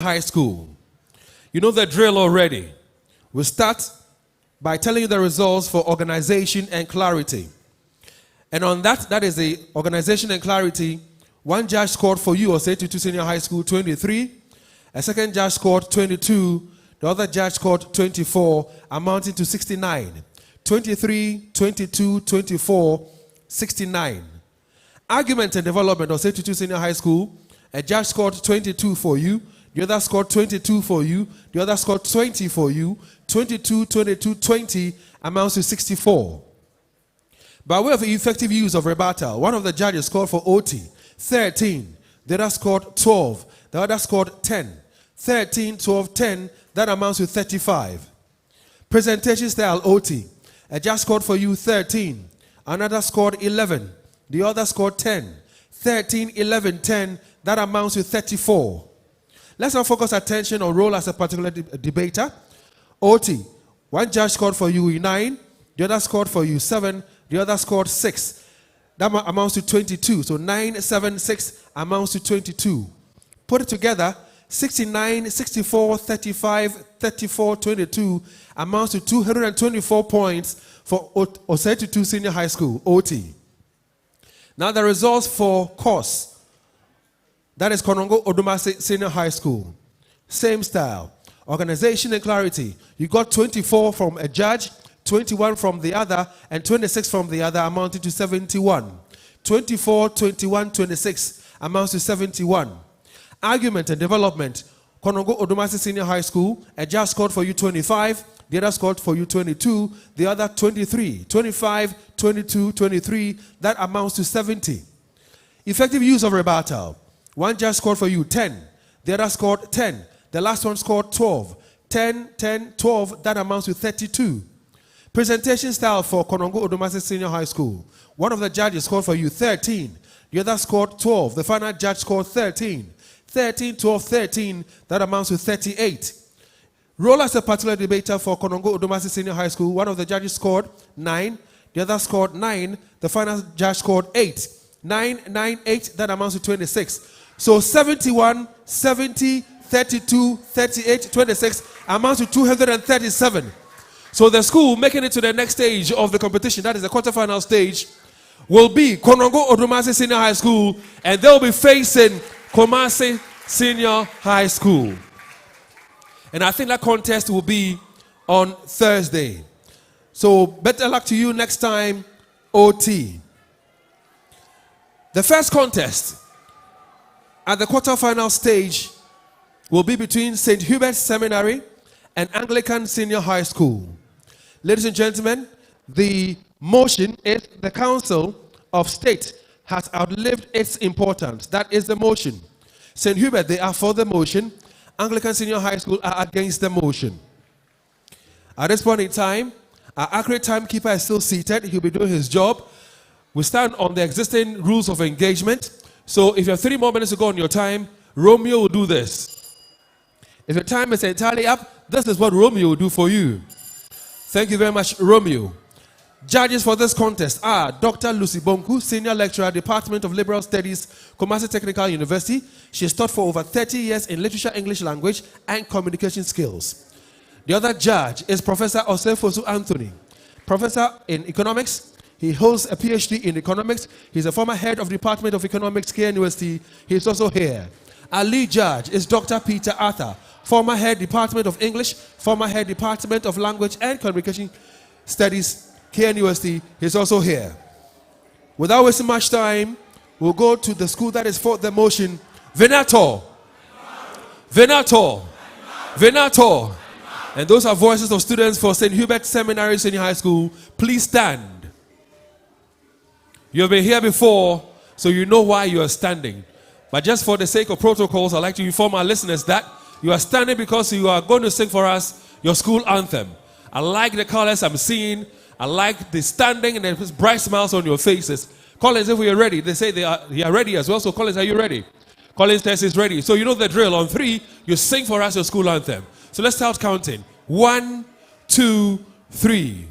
High School. You know the drill already. We'll start by telling you the results for organization and clarity. And on that is the organization and clarity. One judge scored for you, Osei-Tutu Senior High School, 23. A second judge scored 22. The other judge scored 24, amounting to 69. 23, 22, 24, 69. Argument and development, Osei-Tutu Senior High School. A judge scored 22 for you. The other scored 22 for you. The other scored 20 for you. 22, 22, 20 amounts to 64. By way of effective use of rebuttal, one of the judges scored for OT 13. The other scored 12. The other scored 10. 13, 12, 10. That amounts to 35. Presentation style OT. A judge scored for you 13. Another scored 11. The other scored 10. 13, 11, 10. That amounts to 34. Let's now focus attention on role as a particular debater. OT. One judge scored for you 9. The other scored for you 7. The other scored 6. That amounts to 22. So 9, 7, 6 amounts to 22. Put it together. 69, 64, 35, 34, 22 amounts to 224 points for Osei-Tutu Senior High School, OT. Now the results for course. That is Konongo Odumase Senior High School. Same style. Organization and clarity. You got 24 from a judge, 21 from the other, and 26 from the other, amounting to 71. 24, 21, 26 amounts to 71. Argument and development. Konongo Odumase Senior High School. A judge scored for you 25. The other scored for you 22. The other 23. 25, 22, 23. That amounts to 70. Effective use of rebuttal. One judge scored for you 10. The other scored 10. The last one scored 12. 10, 10, 12. That amounts to 32. Presentation style for Konongo Odumase Senior High School. One of the judges scored for you 13. The other scored 12. The final judge scored 13. 13, 12, 13. That amounts to 38. Role as a particular debater for Konongo Odumase Senior High School. One of the judges scored 9. The other scored 9. The final judge scored 8. 9, 9, 8. That amounts to 26. So 71, 70, 32, 38, 26 amounts to 237. So the school making it to the next stage of the competition, that is the quarterfinal stage, will be Konongo Odumase Senior High School, and they'll be facing Kumasi Senior High School. And I think that contest will be on Thursday. So better luck to you next time, OT. The first contest at the quarterfinal stage will be between St. Hubert Seminary and Anglican Senior High School. Ladies and gentlemen, the motion is the Council of State has outlived its importance. That is the motion. St. Hubert, they are for the motion. Anglican Senior High School are against the motion. At this point in time, our accurate timekeeper is still seated. He'll be doing his job. We stand on the existing rules of engagement. So if you have 3 more minutes to go on your time, Romeo will do this. If your time is entirely up, this is what Romeo will do for you. Thank you very much, Romeo. Judges for this contest are Dr. Lucy Bonku, Senior Lecturer, Department of Liberal Studies, Kumasi Technical University. She has taught for over 30 years in Literature, English Language, and Communication Skills. The other judge is Professor Osefosu Anthony, Professor in Economics. He holds a PhD in Economics. He's a former head of Department of Economics, KNUST. He's also here. Our lead judge is Dr. Peter Arthur, former head Department of English, former head Department of Language and Communication Studies, KNUST. He's also here. Without wasting much time, we'll go to the school that is for the motion. Venator. Venator. Venator. And those are voices of students for St. Hubert Seminary Senior High School. Please stand. You've been here before, so you know why you are standing. But just for the sake of protocols, I'd like to inform our listeners that you are standing because you are going to sing for us your school anthem. I like the colors I'm seeing. I like the standing and the bright smiles on your faces. Collins, if we are ready, they say they are ready as well. So Collins, are you ready? Collins says he's ready. So you know the drill. On 3, you sing for us your school anthem. So let's start counting. 1, 2, 3.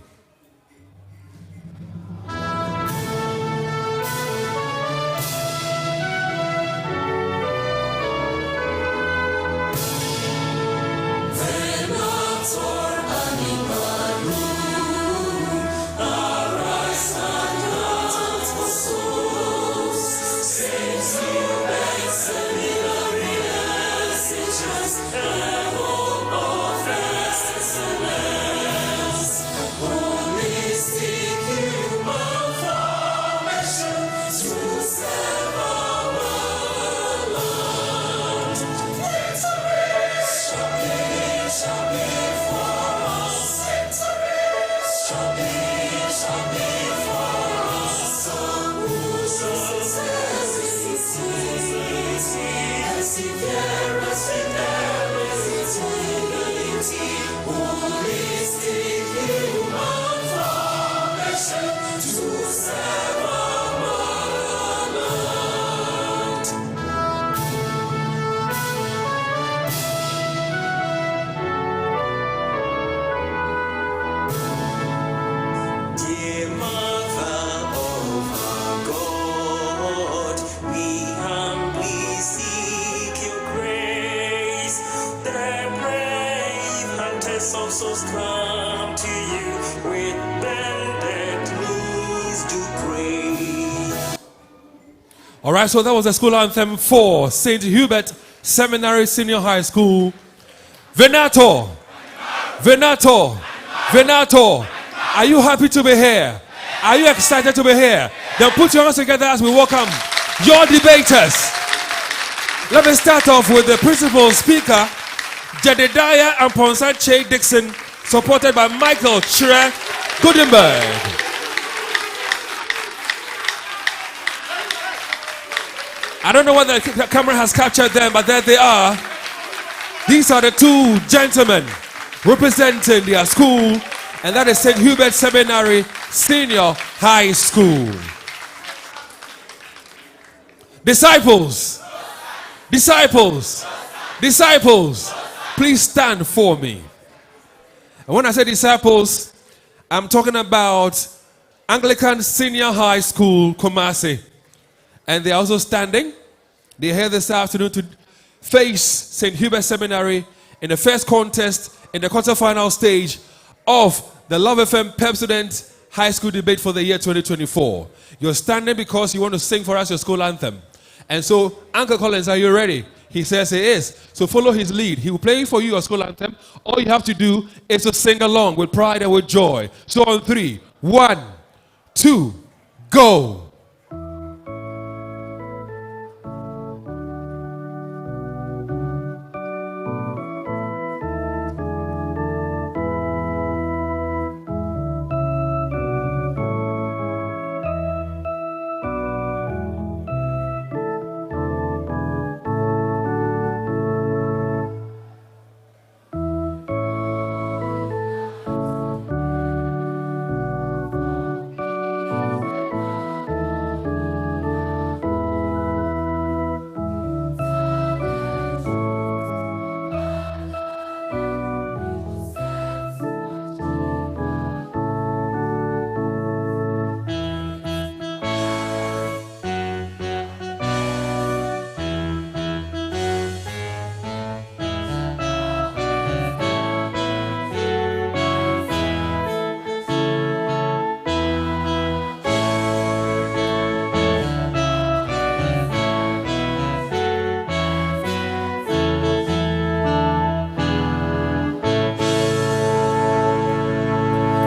apostles come to you with bended knees to pray. All right, so that was the school anthem for St. Hubert Seminary Senior High School. Venator, Venator, Venator, are you happy to be here? Are you excited to be here? Then put your hands together as we welcome your debaters. Let me start off with the principal speaker, Jedediah and Ponsache Dixon, supported by Michael Chere Gutenberg. I don't know whether the camera has captured them, but there they are. These are the two gentlemen representing their school, and that is St. Hubert Seminary Senior High School. Disciples, disciples, disciples, please stand for me. And when I say disciples, I'm talking about Anglican Senior High School, Kumasi. And they're also standing. They're here this afternoon to face St. Hubert Seminary in the first contest in the quarterfinal stage of the Love FM Pepsodent High School debate for the year 2024. You're standing because you want to sing for us your school anthem. And so, Uncle Collins, are you ready? He says he is. So follow his lead. He will play for you your school anthem. All you have to do is to sing along with pride and with joy. So on 3, 1, 2, go.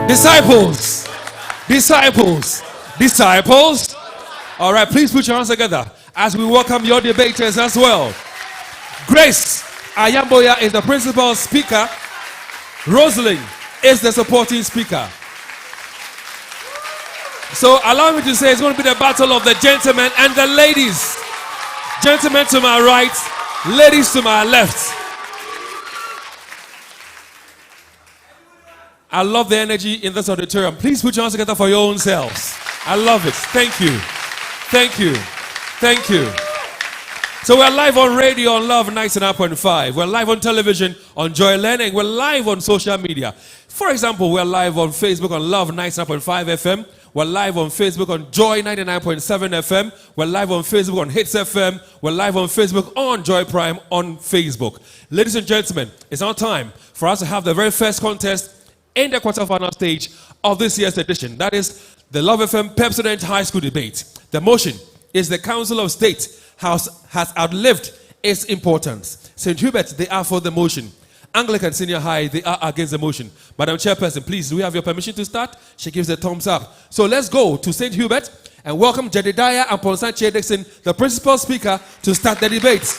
Disciples, disciples, disciples. All right, please put your hands together as we welcome your debaters as well. Grace Ayamboya is the principal speaker. Rosalind is the supporting speaker. So allow me to say it's going to be the battle of the gentlemen and the ladies. Gentlemen to my right, ladies to my left. I love the energy in this auditorium. Please put your hands together for your own selves. I love it. Thank you. Thank you. Thank you. So we're live on radio on Love 99.5. We're live on television on Joy Learning. We're live on social media. For example, we're live on Facebook on Love 99.5 FM. We're live on Facebook on Joy 99.7 FM. We're live on Facebook on Hits FM. We're live on Facebook on Joy Prime on Facebook. Ladies and gentlemen, it's now time for us to have the very first contest in the quarterfinal stage of this year's edition. That is the Love FM Pepsodent High School debate. The motion is the Council of State has outlived its importance. St. Hubert, they are for the motion. Anglican Senior High, they are against the motion. Madam Chairperson, please, do we have your permission to start? She gives a thumbs up. So let's go to St. Hubert and welcome Jedediah and Ponsache Dixon, the principal speaker, to start the debate.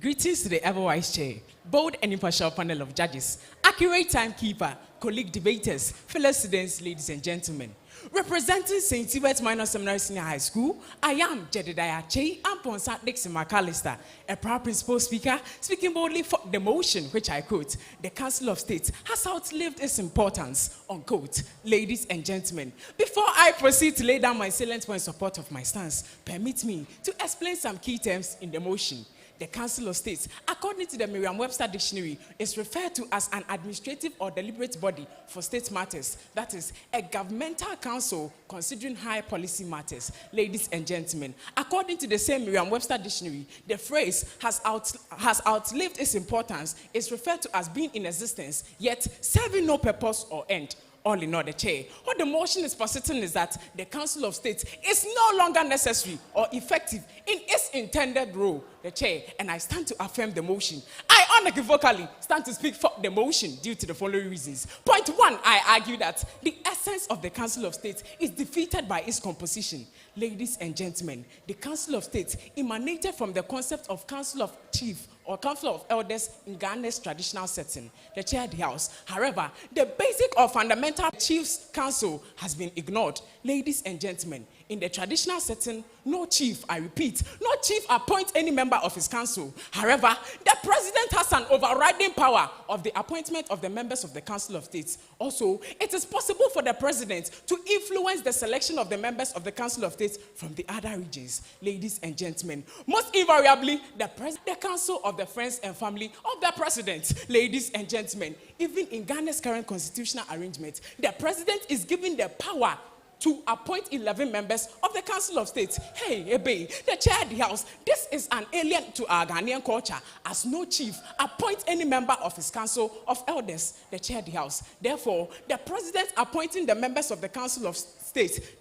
Greetings to the ever-wise chair, bold and impartial panel of judges, accurate timekeeper, colleague debaters, fellow students, ladies and gentlemen. Representing St. Hubert Minor Seminary Senior High School, I am Jedediah Che Amponsa Dixon McAllister, a proud principal speaker, speaking boldly for the motion, which I quote, the Council of State has outlived its importance, unquote. Ladies and gentlemen, before I proceed to lay down my salient point in support of my stance, permit me to explain some key terms in the motion. the Council of States, according to the Merriam-Webster Dictionary, is referred to as an administrative or deliberate body for state matters. That is, a governmental council considering high policy matters. Ladies and gentlemen, according to the same Merriam-Webster Dictionary, the phrase has outlived its importance, is referred to as being in existence, yet serving no purpose or end. All in all, the chair. What the motion is positing is that the Council of State is no longer necessary or effective in its intended role, the chair, and I stand to affirm the motion. I unequivocally stand to speak for the motion due to the following reasons. Point one, I argue that the essence of the Council of State is defeated by its composition. Ladies and gentlemen, the Council of State emanated from the concept of Council of Chief or Council of Elders in Ghana's traditional setting, the chair of the house. However, the basic or fundamental Chief's Council has been ignored. Ladies and gentlemen, in the traditional setting, no chief, I repeat, no chief appoints any member of his council. However, the president has an overriding power of the appointment of the members of the Council of State. Also, it is possible for the president to influence the selection of the members of the Council of State from the other regions. Ladies and gentlemen, most invariably, the Council of the Friends and Family of the President. Ladies and gentlemen, even in Ghana's current constitutional arrangement, the president is given the power to appoint 11 members of the Council of State. Hey, Ebe, the chair of the house, this is an alien to our Ghanaian culture, as no chief appoints any member of his Council of Elders, the chair of the house. Therefore, the president appointing the members of the Council of State,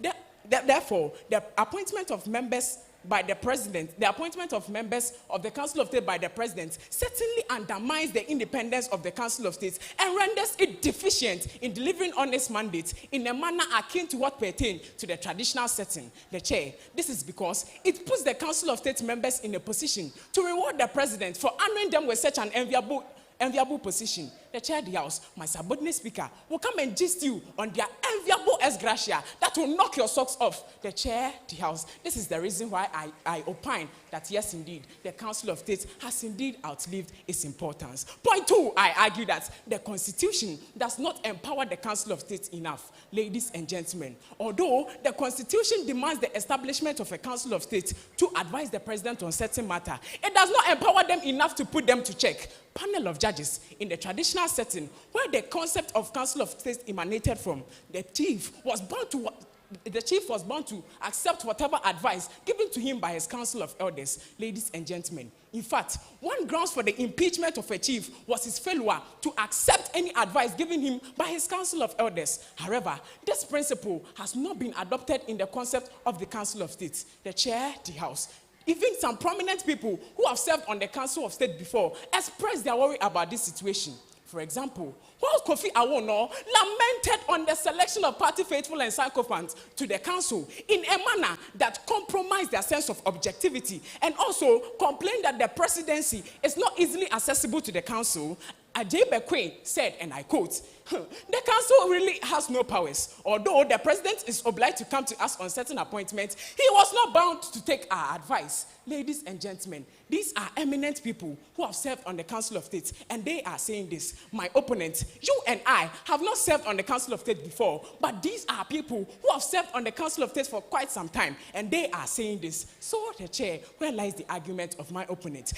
therefore, the appointment of members by the president, the appointment of members of the Council of State by the president certainly undermines the independence of the Council of State and renders it deficient in delivering honest mandates in a manner akin to what pertains to the traditional setting, the chair. This is because it puts the Council of State members in a position to reward the president for honoring them with such an enviable position. The chair of the house, my subordinate speaker, will come and gist you on their enviable ex gratia that will knock your socks off. The chair of the house, this is the reason why I opine that yes, indeed, the Council of State has indeed outlived its importance. Point two, I argue that the Constitution does not empower the Council of State enough. Ladies and gentlemen, although the Constitution demands the establishment of a Council of State to advise the president on certain matter, it does not empower them enough to put them to check. Panel of judges in the traditional setting where the concept of Council of State emanated from, the chief was bound to accept whatever advice given to him by his Council of Elders. Ladies and gentlemen, in fact, one grounds for the impeachment of a chief was his failure to accept any advice given him by his Council of Elders. However, this principle has not been adopted in the concept of the Council of State, the chair, the house. Even some prominent people who have served on the Council of State before expressed their worry about this situation. For example, while Kofi Awono lamented on the selection of party faithful and sycophants to the council in a manner that compromised their sense of objectivity and also complained that the presidency is not easily accessible to the council, Ajay Bekwe said, and I quote, "The council really has no powers. Although the president is obliged to come to us on certain appointments, he was not bound to take our advice." Ladies and gentlemen, these are eminent people who have served on the Council of State, and they are saying this. My opponent, you and I have not served on the Council of State before, but these are people who have served on the Council of State for quite some time, and they are saying this. So, the chair, where lies the argument of my opponent?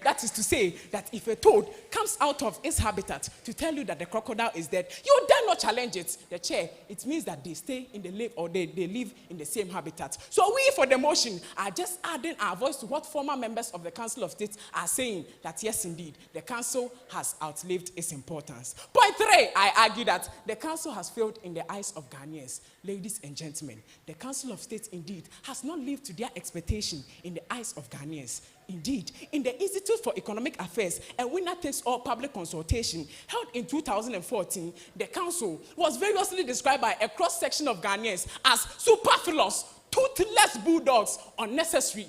That is to say that if a toad comes out of its habitat to tell you that the crocodile is dead, you dare not challenge it. The chair, it means that they stay in the live or they live in the same habitat. So we for the motion are just adding our voice to what former members of the Council of State are saying, that yes indeed, the council has outlived its importance. Point three, I argue that the council has failed in the eyes of Ghanaians. Ladies and gentlemen, the Council of State indeed has not lived to their expectation in the eyes of Ghanaians. Indeed, in the Institute for Economic Affairs, a winner-takes-all public consultation held in 2014, the council was variously described by a cross-section of Ghanaians as superfluous, toothless bulldogs, unnecessary,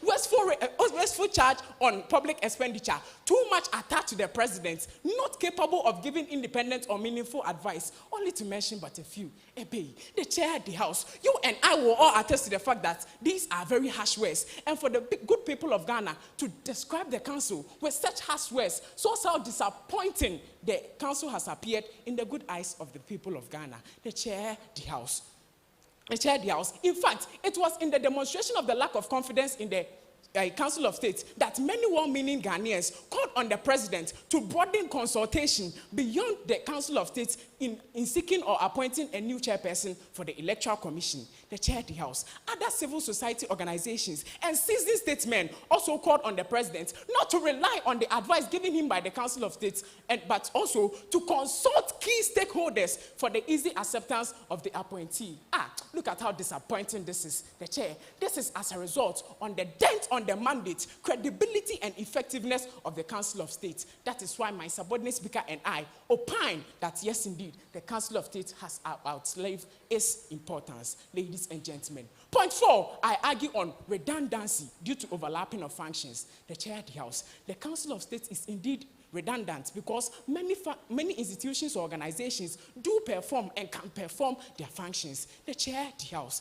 wasteful charge on public expenditure, too much attached to the president, not capable of giving independent or meaningful advice, only to mention but a few. The chair of the house, you and I will all attest to the fact that these are very harsh words, and for the good people of Ghana to describe the council with such harsh words, so how disappointing the council has appeared in the good eyes of the people of Ghana. The chair of the house. the chair of the House. In fact, it was in the demonstration of the lack of confidence in the Council of State that many well-meaning Ghanaians called on the president to broaden consultation beyond the Council of State in seeking or appointing a new chairperson for the Electoral Commission, the chair of the House. Other civil society organizations and seasoned statesmen also called on the president not to rely on the advice given him by the Council of State, but also to consult key stakeholders for the easy acceptance of the appointee. Look at how disappointing this is, the chair. This is as a result on the dent on the mandate, credibility, and effectiveness of the Council of State. That is why my subordinate speaker and I opine that yes, indeed, the Council of State has outlived its importance. Ladies and gentlemen. Point 4, I argue on redundancy due to overlapping of functions. The chair of the House. The Council of State is indeed redundant because many institutions or organizations do perform and can perform their functions. The chair of the House.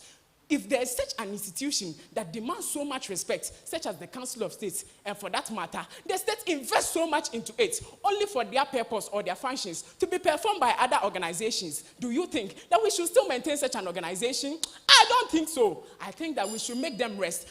If there is such an institution that demands so much respect, such as the Council of State, and for that matter, the state invests so much into it, only for their purpose or their functions to be performed by other organizations, do you think that we should still maintain such an organization? I don't think so. I think that we should make them rest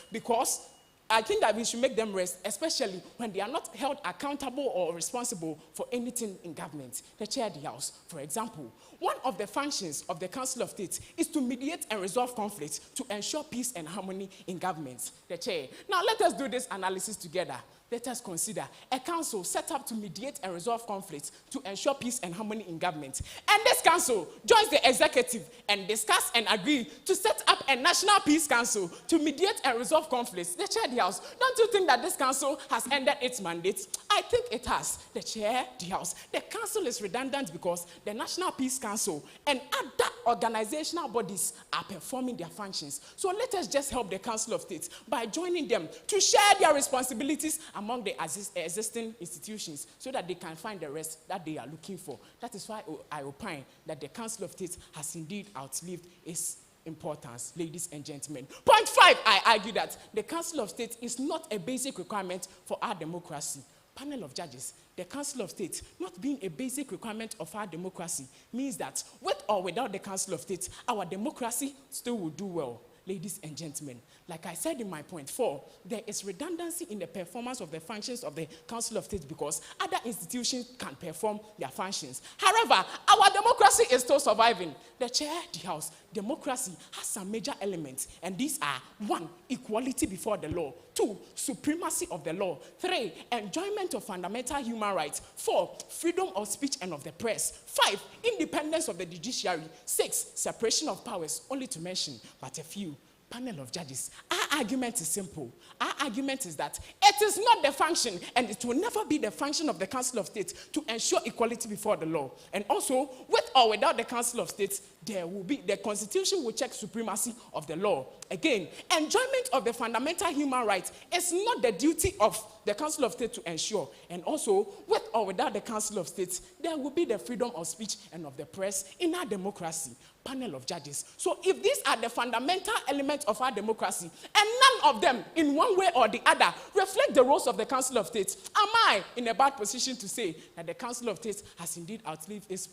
especially when they are not held accountable or responsible for anything in government. The chair of the House, for example, one of the functions of the Council of State is to mediate and resolve conflicts to ensure peace and harmony in government. The chair. Now let us do this analysis together. Let us consider a council set up to mediate and resolve conflicts to ensure peace and harmony in government. And this council joins the executive and discuss and agree to set up a national peace council to mediate and resolve conflicts. The chair of the House, don't you think that this council has ended its mandate? I think it has. The chair of the House. The council is redundant because the National Peace Council and other organizational bodies are performing their functions. So let us just help the Council of State by joining them to share their responsibilities among the existing institutions so that they can find the rest that they are looking for. That is why I opine that the Council of State has indeed outlived its importance, ladies and gentlemen. Point 5, I argue that the Council of State is not a basic requirement for our democracy. Panel of judges, the Council of State not being a basic requirement of our democracy means that with or without the Council of State, our democracy still will do well. Ladies and gentlemen, like I said in my point 4, there is redundancy in the performance of the functions of the Council of State because other institutions can perform their functions. However, our democracy is still surviving. The chair of the House, democracy has some major elements, and these are 1, equality before the law, 2, supremacy of the law, 3, enjoyment of fundamental human rights, 4, freedom of speech and of the press, 5, independence of the judiciary, 6, separation of powers, only to mention but a few. Panel of judges, our argument is simple. Our argument is that it is not the function, and it will never be the function of the Council of State to ensure equality before the law. And also, with or without the Council of State, the Constitution will check supremacy of the law. Again, enjoyment of the fundamental human rights is not the duty of the Council of State to ensure. And also, with or without the Council of State, there will be the freedom of speech and of the press in our democracy. Panel of judges. So if these are the fundamental elements of our democracy, and none of them, in one way or the other, reflect the roles of the Council of State, am I in a bad position to say that the Council of State has indeed outlived its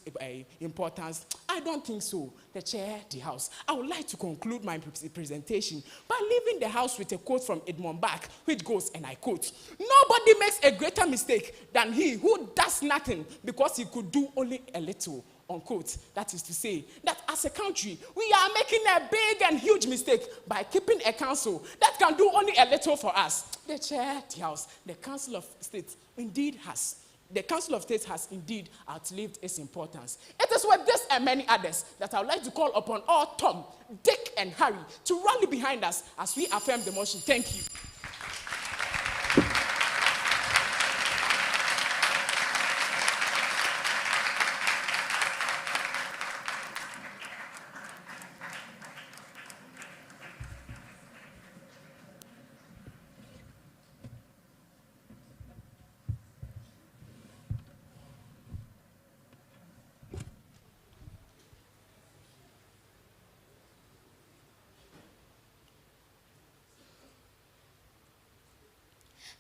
importance? I don't think so. The chair of the House. I would like to conclude my presentation by leaving the House with a quote from Edmund Burke, which goes, and I quote, "Nobody makes a greater mistake than he who does nothing because he could do only a little." Unquote. That is to say that as a country, we are making a big and huge mistake by keeping a council that can do only a little for us. The chair of the House, the Council of State has indeed outlived its importance. It is with this and many others that I would like to call upon all Tom, Dick, and Harry to rally behind us as we affirm the motion. Thank you.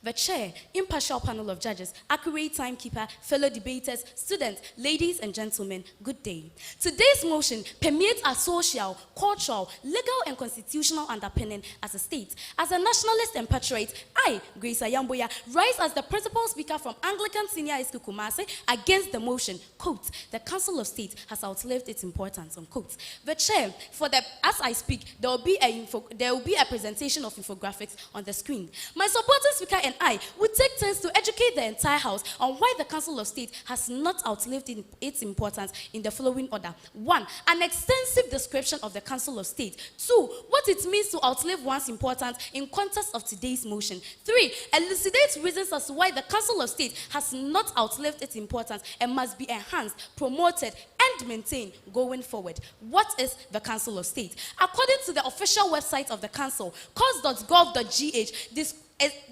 The chair, impartial panel of judges, accurate timekeeper, fellow debaters, students, ladies and gentlemen, good day. Today's motion permeates our social, cultural, legal and constitutional underpinning as a state. As a nationalist and patriot, I, Grace Ayamboya, rise as the principal speaker from Anglican Senior High School Kumasi against the motion, quote, the Council of State has outlived its importance, unquote. The chair, as I speak, there will be a presentation of infographics on the screen. My supporting speaker and I will take turns to educate the entire House on why the Council of State has not outlived its importance in the following order. 1. An extensive description of the Council of State. 2. What it means to outlive one's importance in context of today's motion. 3. Elucidate reasons as to why the Council of State has not outlived its importance and must be enhanced, promoted, and maintained going forward. What is the Council of State? According to the official website of the Council, cos.gov.gh,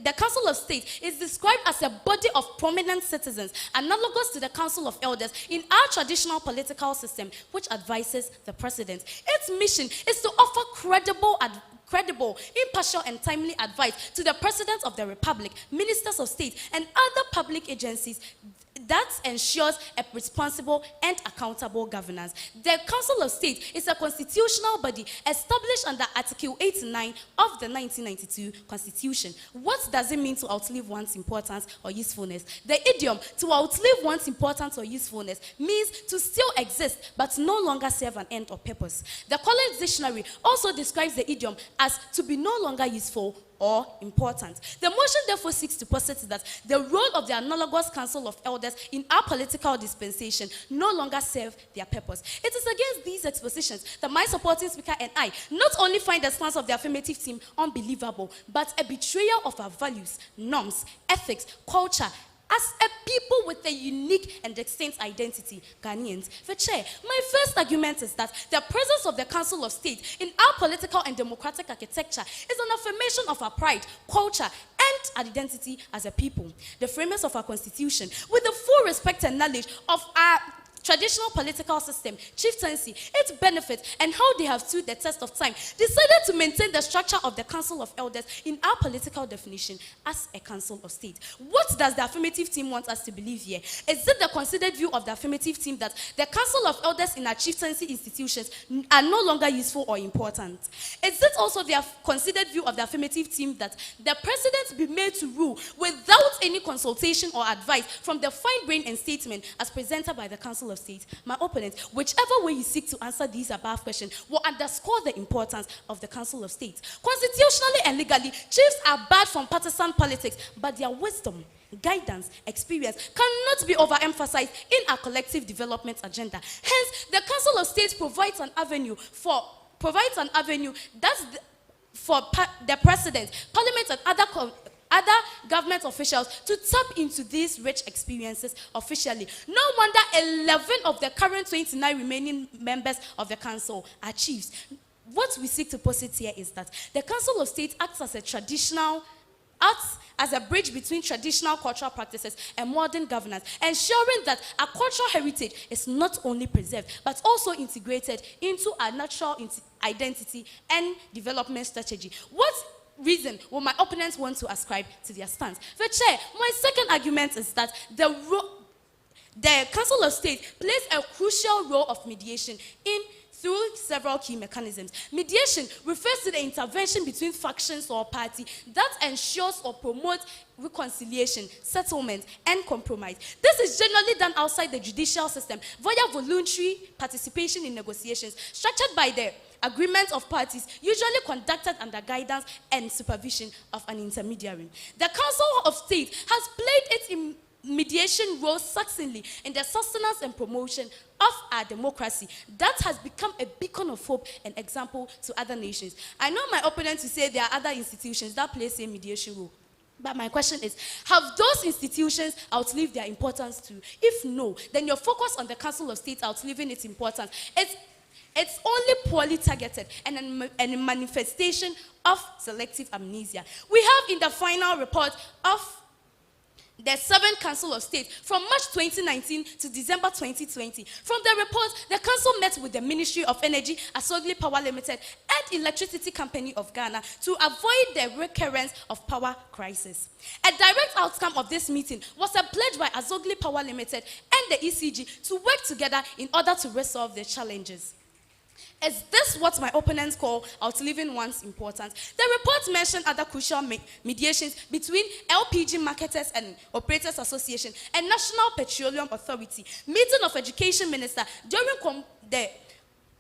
the Council of State is described as a body of prominent citizens, analogous to the Council of Elders in our traditional political system, which advises the President. Its mission is to offer credible, impartial, and timely advice to the President of the Republic, Ministers of State, and other public agencies that ensures a responsible and accountable governance. The Council of State is a constitutional body established under Article 89 of the 1992 Constitution. What does it mean to outlive one's importance or usefulness? The idiom, to outlive one's importance or usefulness, means to still exist but no longer serve an end or purpose. The College Dictionary also describes the idiom as to be no longer useful or important. The motion therefore seeks to posit that the role of the analogous Council of Elders in our political dispensation no longer serve their purpose. It is against these expositions that my supporting speaker and I not only find the stance of the affirmative team unbelievable, but a betrayal of our values, norms, ethics, culture, as a people with a unique and distinct identity, Ghanaians. The chair, my first argument is that the presence of the Council of State in our political and democratic architecture is an affirmation of our pride, culture, and identity as a people. The framers of our constitution, with the full respect and knowledge of our traditional political system, chieftaincy, its benefits, and how they have stood the test of time, decided to maintain the structure of the Council of Elders in our political definition as a Council of State. What does the affirmative team want us to believe here? Is it the considered view of the affirmative team that the Council of Elders in our chieftaincy institutions are no longer useful or important? Is it also the considered view of the affirmative team that the president be made to rule without any consultation or advice from the fine brain and statement as presented by the Council of State? My opponent, whichever way you seek to answer these above questions, will underscore the importance of the Council of State. Constitutionally and legally, chiefs are barred from partisan politics, but their wisdom, guidance, experience cannot be overemphasized in our collective development agenda. Hence, the Council of State provides an avenue for the President, Parliament, and other government officials to tap into these rich experiences officially. No wonder 11 of the current 29 remaining members of the Council are chiefs. What we seek to posit here is that the Council of State acts as a bridge between traditional cultural practices and modern governance, ensuring that our cultural heritage is not only preserved, but also integrated into our natural identity and development strategy. What reason will my opponents want to ascribe to their stance? The chair, my second argument is that the Council of State plays a crucial role of mediation through several key mechanisms. Mediation refers to the intervention between factions or parties that ensures or promotes reconciliation, settlement, and compromise. This is generally done outside the judicial system via voluntary participation in negotiations structured by the agreement of parties, usually conducted under guidance and supervision of an intermediary. The Council of State has played its mediation role succinctly in the sustenance and promotion of our democracy that has become a beacon of hope and example to other nations. I know my opponents will say there are other institutions that play the same mediation role. But my question is, have those institutions outlived their importance too? If no, then your focus on the Council of State outliving its importance, it's only poorly targeted and a manifestation of selective amnesia. We have in the final report of the 7th Council of State from March 2019 to December 2020. From the report, the council met with the Ministry of Energy, Asogli Power Limited, and Electricity Company of Ghana to avoid the recurrence of power crisis. A direct outcome of this meeting was a pledge by Asogli Power Limited and the ECG to work together in order to resolve the challenges. Is this what my opponents call outliving one's importance? The report mentioned other crucial mediations between LPG Marketers and Operators Association and National Petroleum Authority, meeting of Education Minister during the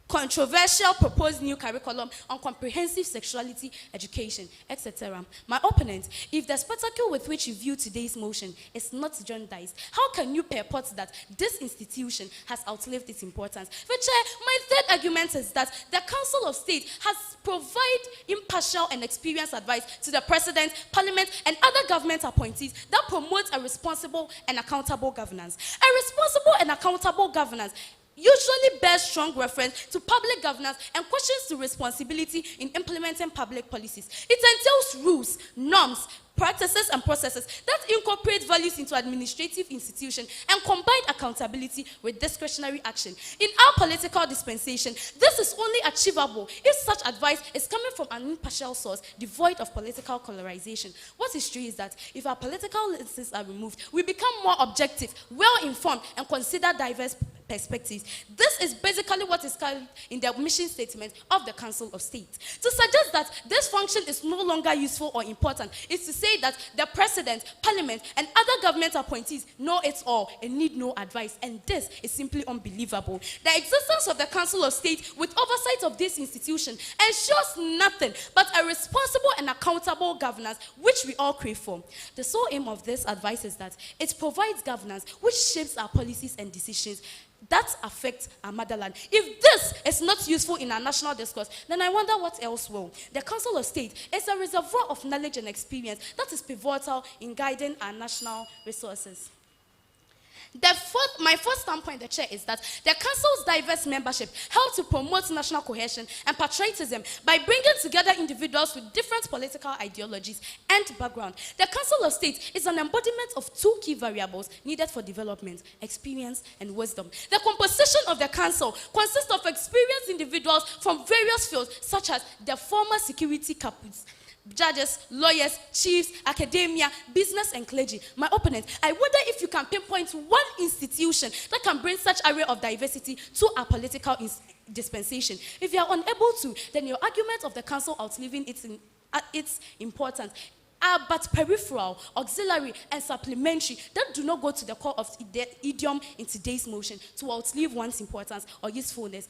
controversial proposed new curriculum on comprehensive sexuality education, etc. My opponent, if the spectacle with which you view today's motion is not jaundiced, how can you purport that this institution has outlived its importance? My third argument is that the Council of State has provided impartial and experienced advice to the President, Parliament, and other government appointees that promotes a responsible and accountable governance. A responsible and accountable governance usually bears strong reference to public governance and questions to responsibility in implementing public policies. It entails rules, norms, practices, and processes that incorporate values into administrative institutions and combine accountability with discretionary action. In our political dispensation, this is only achievable if such advice is coming from an impartial source devoid of political colorization. What is true is that if our political lenses are removed, we become more objective, well-informed, and consider diverse perspectives. This is basically what is carried in the mission statement of the Council of State. To suggest that this function is no longer useful or important is to say that the President, Parliament, and other government appointees know it all and need no advice, and this is simply unbelievable. The existence of the Council of State with oversight of this institution ensures nothing but a responsible and accountable governance which we all crave for. The sole aim of this advice is that it provides governance which shapes our policies and decisions that affect our motherland. If this is not useful in our national discourse, then I wonder what else will. The Council of State is a reservoir of knowledge and experience that is pivotal in guiding our national resources. My first standpoint, the chair, is that the council's diverse membership helps to promote national cohesion and patriotism by bringing together individuals with different political ideologies and background. The Council of State is an embodiment of two key variables needed for development: experience and wisdom. The composition of the council consists of experienced individuals from various fields, such as the former security captains, judges, lawyers, chiefs, academia, business, and clergy. My opponent, I wonder if you can pinpoint one institution that can bring such array of diversity to our political dispensation. If you are unable to, then your argument of the council outliving its importance are but peripheral, auxiliary, and supplementary that do not go to the core of the idiom in today's motion to outlive one's importance or usefulness.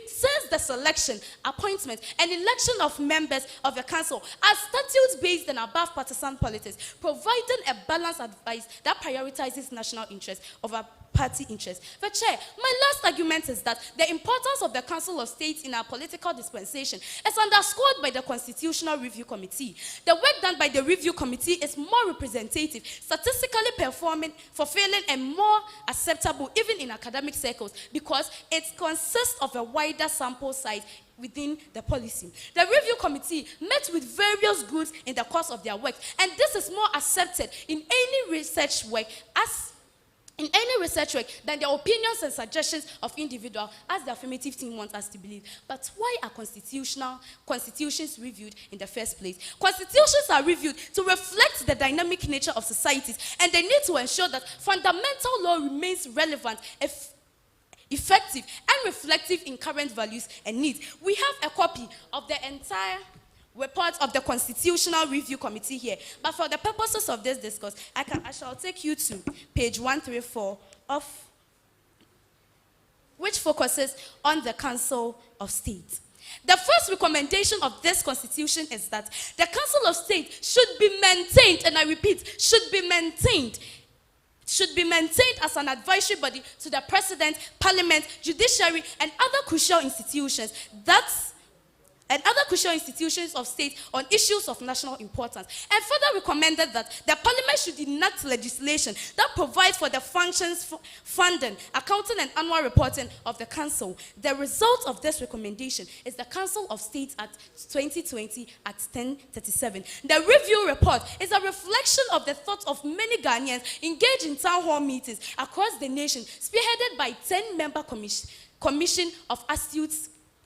Since the selection, appointment, and election of members of the council are statutes based on above partisan politics, providing a balanced advice that prioritizes national interest over party interest. But Chair, my last argument is that the importance of the Council of State in our political dispensation is underscored by the Constitutional Review Committee. The work done by the Review Committee is more representative, statistically fulfilling, and more acceptable even in academic circles because it consists of a wider sample size within the policy. The Review Committee met with various groups in the course of their work, and this is more accepted in any research work than the opinions and suggestions of individuals, as the affirmative team wants us to believe. But why are constitutions reviewed in the first place? Constitutions are reviewed to reflect the dynamic nature of societies, and they need to ensure that fundamental law remains relevant, effective, and reflective in current values and needs. We have a copy of the entire report of the Constitutional Review Committee here, but for the purposes of this discourse, I shall take you to page 134 of which focuses on the Council of State. The first recommendation of this constitution is that the Council of State should be maintained, and I repeat, should be maintained as an advisory body to the President, Parliament, Judiciary, and other crucial institutions. That's and other crucial institutions of state on issues of national importance, and further recommended that the Parliament should enact legislation that provides for the functions, funding, accounting, and annual reporting of the Council. The result of this recommendation is the Council of State Act 2020 at 1037. The review report is a reflection of the thoughts of many Ghanaians engaged in town hall meetings across the nation, spearheaded by 10-member commission of astute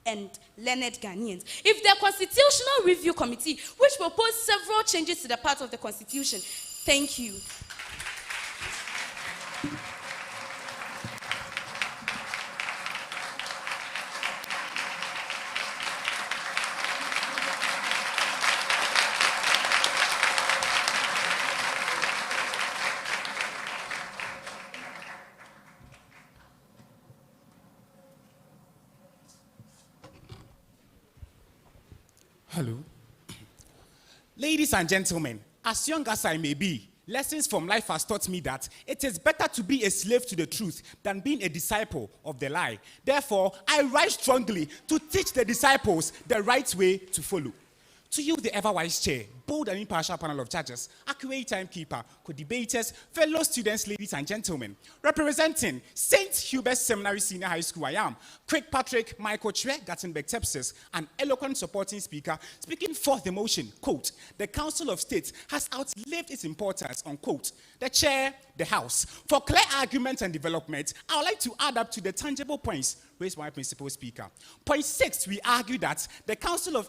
and learned Ghanaians. If the Constitutional Review Committee, which proposed several changes to the part of the Constitution, thank you. Hello. Ladies and gentlemen, as young as I may be, lessons from life has taught me that it is better to be a slave to the truth than being a disciple of the lie. Therefore, I rise strongly to teach the disciples the right way to follow. To you, the ever-wise chair, bold and impartial panel of judges, accurate timekeeper, co-debaters, fellow students, ladies and gentlemen, representing St. Hubert Seminary Senior High School, I am Quick Patrick Michael Chwe, Gattenberg Tepsis, an eloquent supporting speaker, speaking forth the motion, quote, the Council of State has outlived its importance, unquote. The chair, the House. For clear argument and development, I would like to add up to the tangible points raised by my principal speaker. Point 6, we argue that the Council of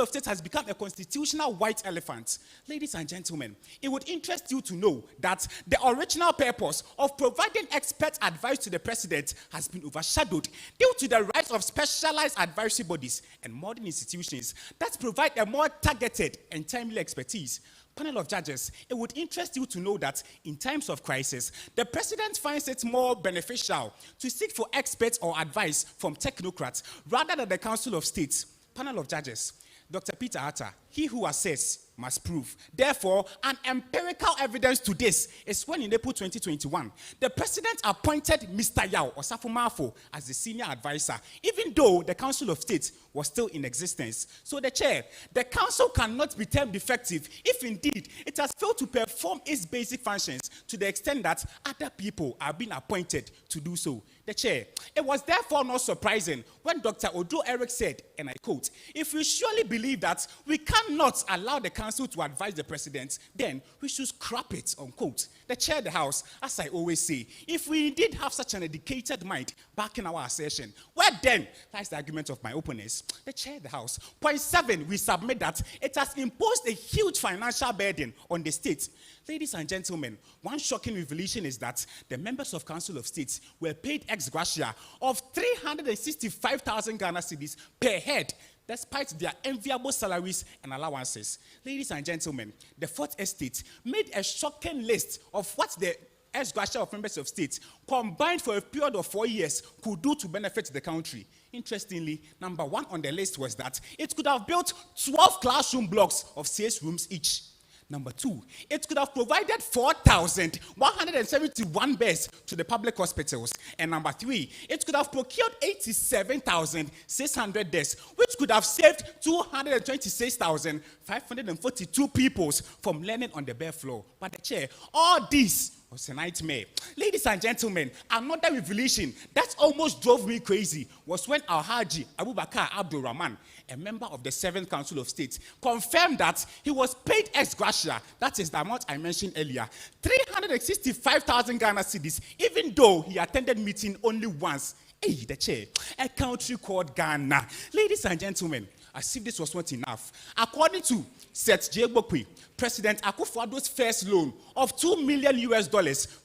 State has become a constitutional white elephant. Ladies and gentlemen, it would interest you to know that the original purpose of providing expert advice to the president has been overshadowed due to the rise of specialized advisory bodies and modern institutions that provide a more targeted and timely expertise. Panel of judges, it would interest you to know that in times of crisis, the president finds it more beneficial to seek for experts or advice from technocrats rather than the Council of State. Panel of judges, Dr. Peter Atta, he who assesses must prove. Therefore, an empirical evidence to this is when in April 2021, the president appointed Mr. Yao Osafo as the senior advisor, even though the Council of State was still in existence. So the chair, the council cannot be termed effective if indeed it has failed to perform its basic functions to the extent that other people are being appointed to do so. The chair, it was therefore not surprising when Dr. Odo Eric said, and I quote, if we surely believe that we cannot allow the council to advise the president, then we should scrap it, unquote. The chair of the House, as I always say, if we indeed have such an educated mind backing our assertion, where then lies the argument of my opponents? The chair of the House. Point 7, we submit that it has imposed a huge financial burden on the state. Ladies and gentlemen, one shocking revelation is that the members of Council of State were paid ex gratia of 365,000 Ghana cedis per head, despite their enviable salaries and allowances. Ladies and gentlemen, the Fourth Estate made a shocking list of what the ex gratia of members of state combined for a period of 4 years could do to benefit the country. Interestingly, number 1 on the list was that it could have built 12 classroom blocks of 6 rooms each. Number 2, it could have provided 4,171 beds to the public hospitals. And number 3, it could have procured 87,600 desks, which could have saved 226,542 people from learning on the bare floor. But the chair, all this was a nightmare. Ladies and gentlemen, another revelation that almost drove me crazy was when Alhaji Abubakar Abdul Rahman, a member of the 7th Council of State, confirmed that he was paid ex gratia, that is the amount I mentioned earlier, 365,000 Ghana cedis, even though he attended meeting only once. Hey, the chair, a country called Ghana. Ladies and gentlemen, as if this was not enough, according to Seth J. Bokwe, President Akufo-Addo's first loan of $2 million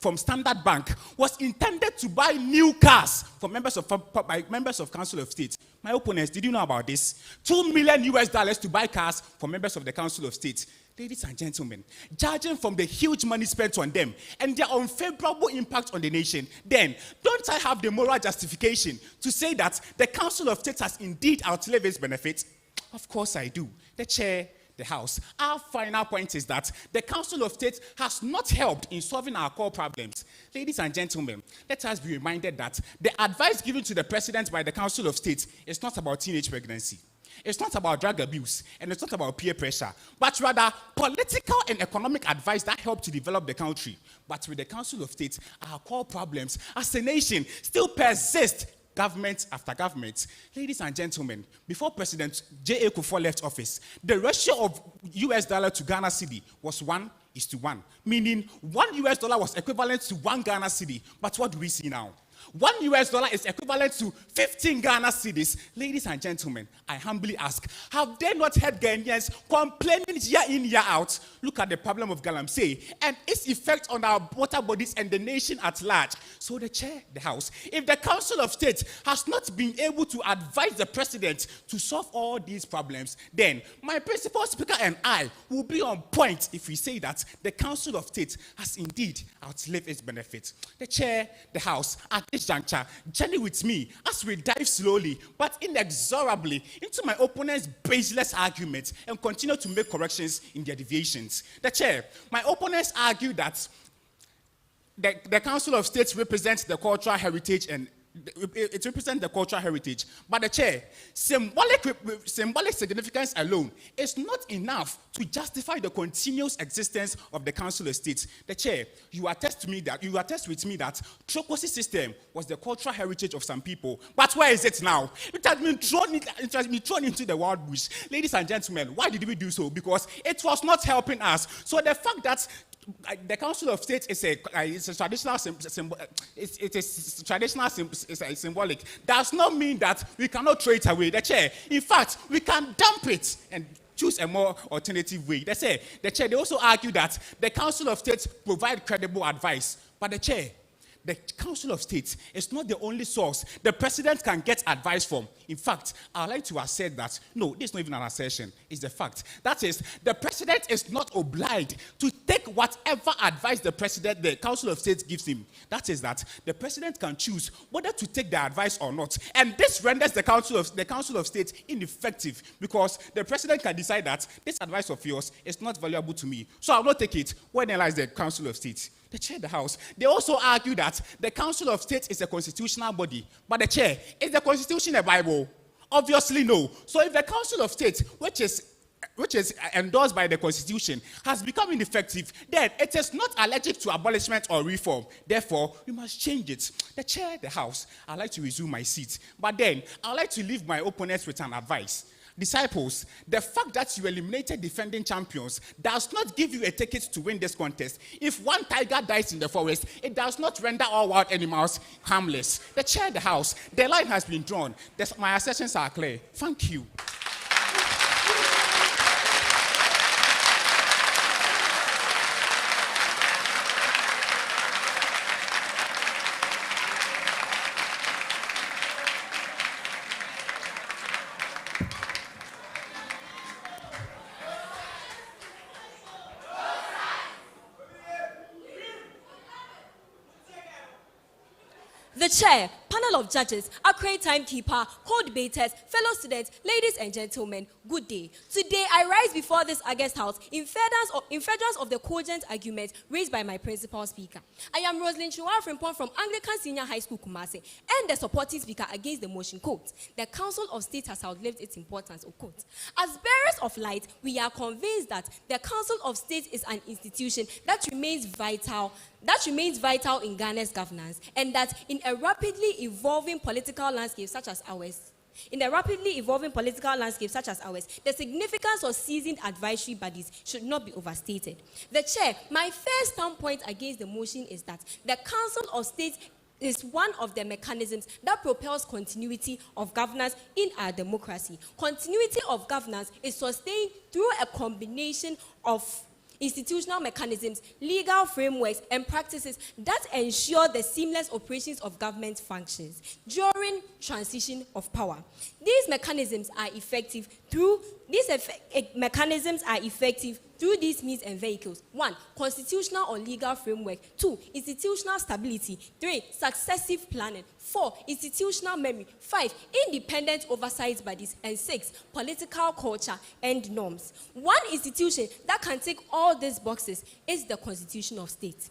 from Standard Bank was intended to buy new cars for members of Council of State. My opponents, did you know about this? $2 million to buy cars for members of the Council of State. Ladies and gentlemen, judging from the huge money spent on them and their unfavorable impact on the nation, then don't I have the moral justification to say that the Council of State has indeed outlived its benefits? Of course I do. The chair, the House, our final point is that the Council of State has not helped in solving our core problems. Ladies and gentlemen, let us be reminded that the advice given to the President by the Council of State is not about teenage pregnancy. It's not about drug abuse, and it's not about peer pressure, but rather political and economic advice that help to develop the country. But with the Council of State, our core problems as a nation still persist, government after government. Ladies and gentlemen, before President J.A. Kufuor left office, the ratio of US dollar to Ghana cedi was 1:1, meaning $1 was equivalent to 1 Ghana cedi. But what do we see now? $1 is equivalent to 15 Ghana cedis. Ladies and gentlemen, I humbly ask, have they not heard Ghanaians complaining year in, year out? Look at the problem of Galamsey and its effect on our water bodies and the nation at large. So the chair, the House, if the Council of State has not been able to advise the President to solve all these problems, then my principal speaker and I will be on point if we say that the Council of State has indeed outlived its benefits. The chair, the House, at this juncture, journey with me as we dive slowly but inexorably into my opponent's baseless arguments and continue to make corrections in their deviations. The chair, my opponents argue that the Council of State represents the cultural heritage and it represents the cultural heritage. But the chair, symbolic significance alone is not enough to justify the continuous existence of the Council of State. The chair, you attest with me that Trokosi system was the cultural heritage of some people. But where is it now? It has been thrown into the wild bush. Ladies and gentlemen, why did we do so? Because it was not helping us. So the fact that the Council of State is a traditional symbolic does not mean that we cannot throw it away. The chair, in fact, we can dump it and choose a more alternative way. They also argue that the Council of State provide credible advice, but the chair, the Council of State is not the only source the President can get advice from. In fact, I'd like to assert that, no, this is not even an assertion, it's the fact. That is, the President is not obliged to take whatever advice the Council of State gives him. That is that the President can choose whether to take the advice or not. And this renders the Council of State ineffective because the President can decide that this advice of yours is not valuable to me, so I will not take it. When lies the Council of State? The chair, the House, they also argue that the Council of State is a constitutional body. But the chair, is the Constitution a Bible? Obviously no. So if the Council of State, which is endorsed by the Constitution, has become ineffective, then it is not allergic to abolishment or reform. Therefore, we must change it. The chair, the House, I'd like to resume my seat. But then, I'd like to leave my opponents with an advice. Disciples, the fact that you eliminated defending champions does not give you a ticket to win this contest. If one tiger dies in the forest, it does not render all wild animals harmless. The chair, the House, the line has been drawn. My assertions are clear. Thank you. The chair, panel of judges, accurate timekeeper, co-debaters, fellow students, ladies and gentlemen, good day. Today, I rise before this august house in furtherance of the cogent argument raised by my principal speaker. I am Rosalind Chua from Anglican Senior High School, Kumasi, and the supporting speaker against the motion, quote, the Council of State has outlived its importance, quote. As bearers of light, we are convinced that the Council of State is an institution that remains vital in Ghana's governance, and that in a rapidly evolving political landscape such as ours, the significance of seasoned advisory bodies should not be overstated. The chair, my first standpoint against the motion is that the Council of State is one of the mechanisms that propels continuity of governance in our democracy. Continuity of governance is sustained through a combination of institutional mechanisms, legal frameworks, and practices that ensure the seamless operations of government functions during transition of power. These mechanisms are effective Through these mechanisms are effective through these means and vehicles. 1. Constitutional or legal framework. 2. Institutional stability. 3. Successive planning. 4. Institutional memory. 5. Independent oversight bodies. And 6. Political culture and norms. One institution that can tick all these boxes is the Constitution of State.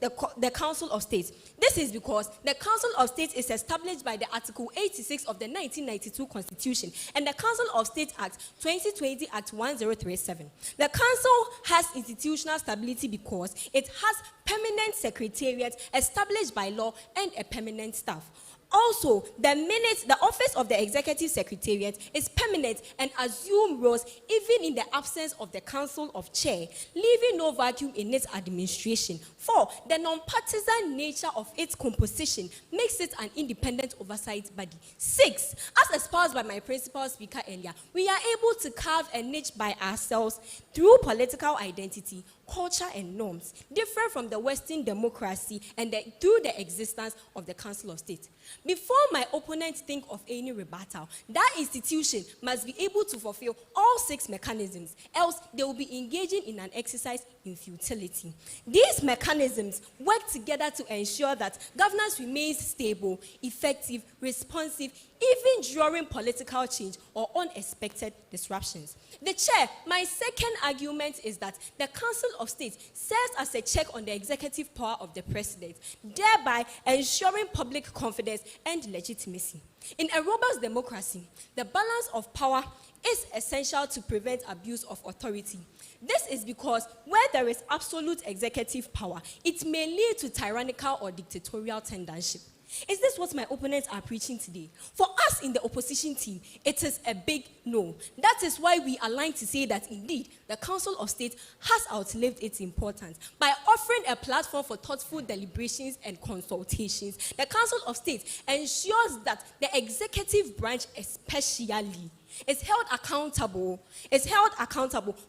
The Council of State. This is because the Council of State is established by the Article 86 of the 1992 Constitution and the Council of State Act 2020 Act 1037. The Council has institutional stability because it has permanent secretariat established by law and a permanent staff. Also, the office of the Executive Secretariat is permanent and assumes roles even in the absence of the Council of Chair, leaving no vacuum in its administration. 4. The non-partisan nature of its composition makes it an independent oversight body. 6. As espoused by my principal speaker earlier, we are able to carve a niche by ourselves through political identity, culture and norms, different from the Western democracy and through the existence of the Council of State. Before my opponents think of any rebuttal, that institution must be able to fulfill all 6 mechanisms, else they will be engaging in an exercise in futility. These mechanisms work together to ensure that governance remains stable, effective, responsive, even during political change or unexpected disruptions. The chair, my second argument is that the Council of State serves as a check on the executive power of the president, thereby ensuring public confidence and legitimacy. In a robust democracy, the balance of power is essential to prevent abuse of authority. This is because where there is absolute executive power, it may lead to tyrannical or dictatorial tendency. Is this what my opponents are preaching today? For us in the opposition team, it is a big no. That is why we align to say that indeed the Council of State has outlived its importance. By offering a platform for thoughtful deliberations and consultations, the Council of State ensures that the executive branch especially is held accountable,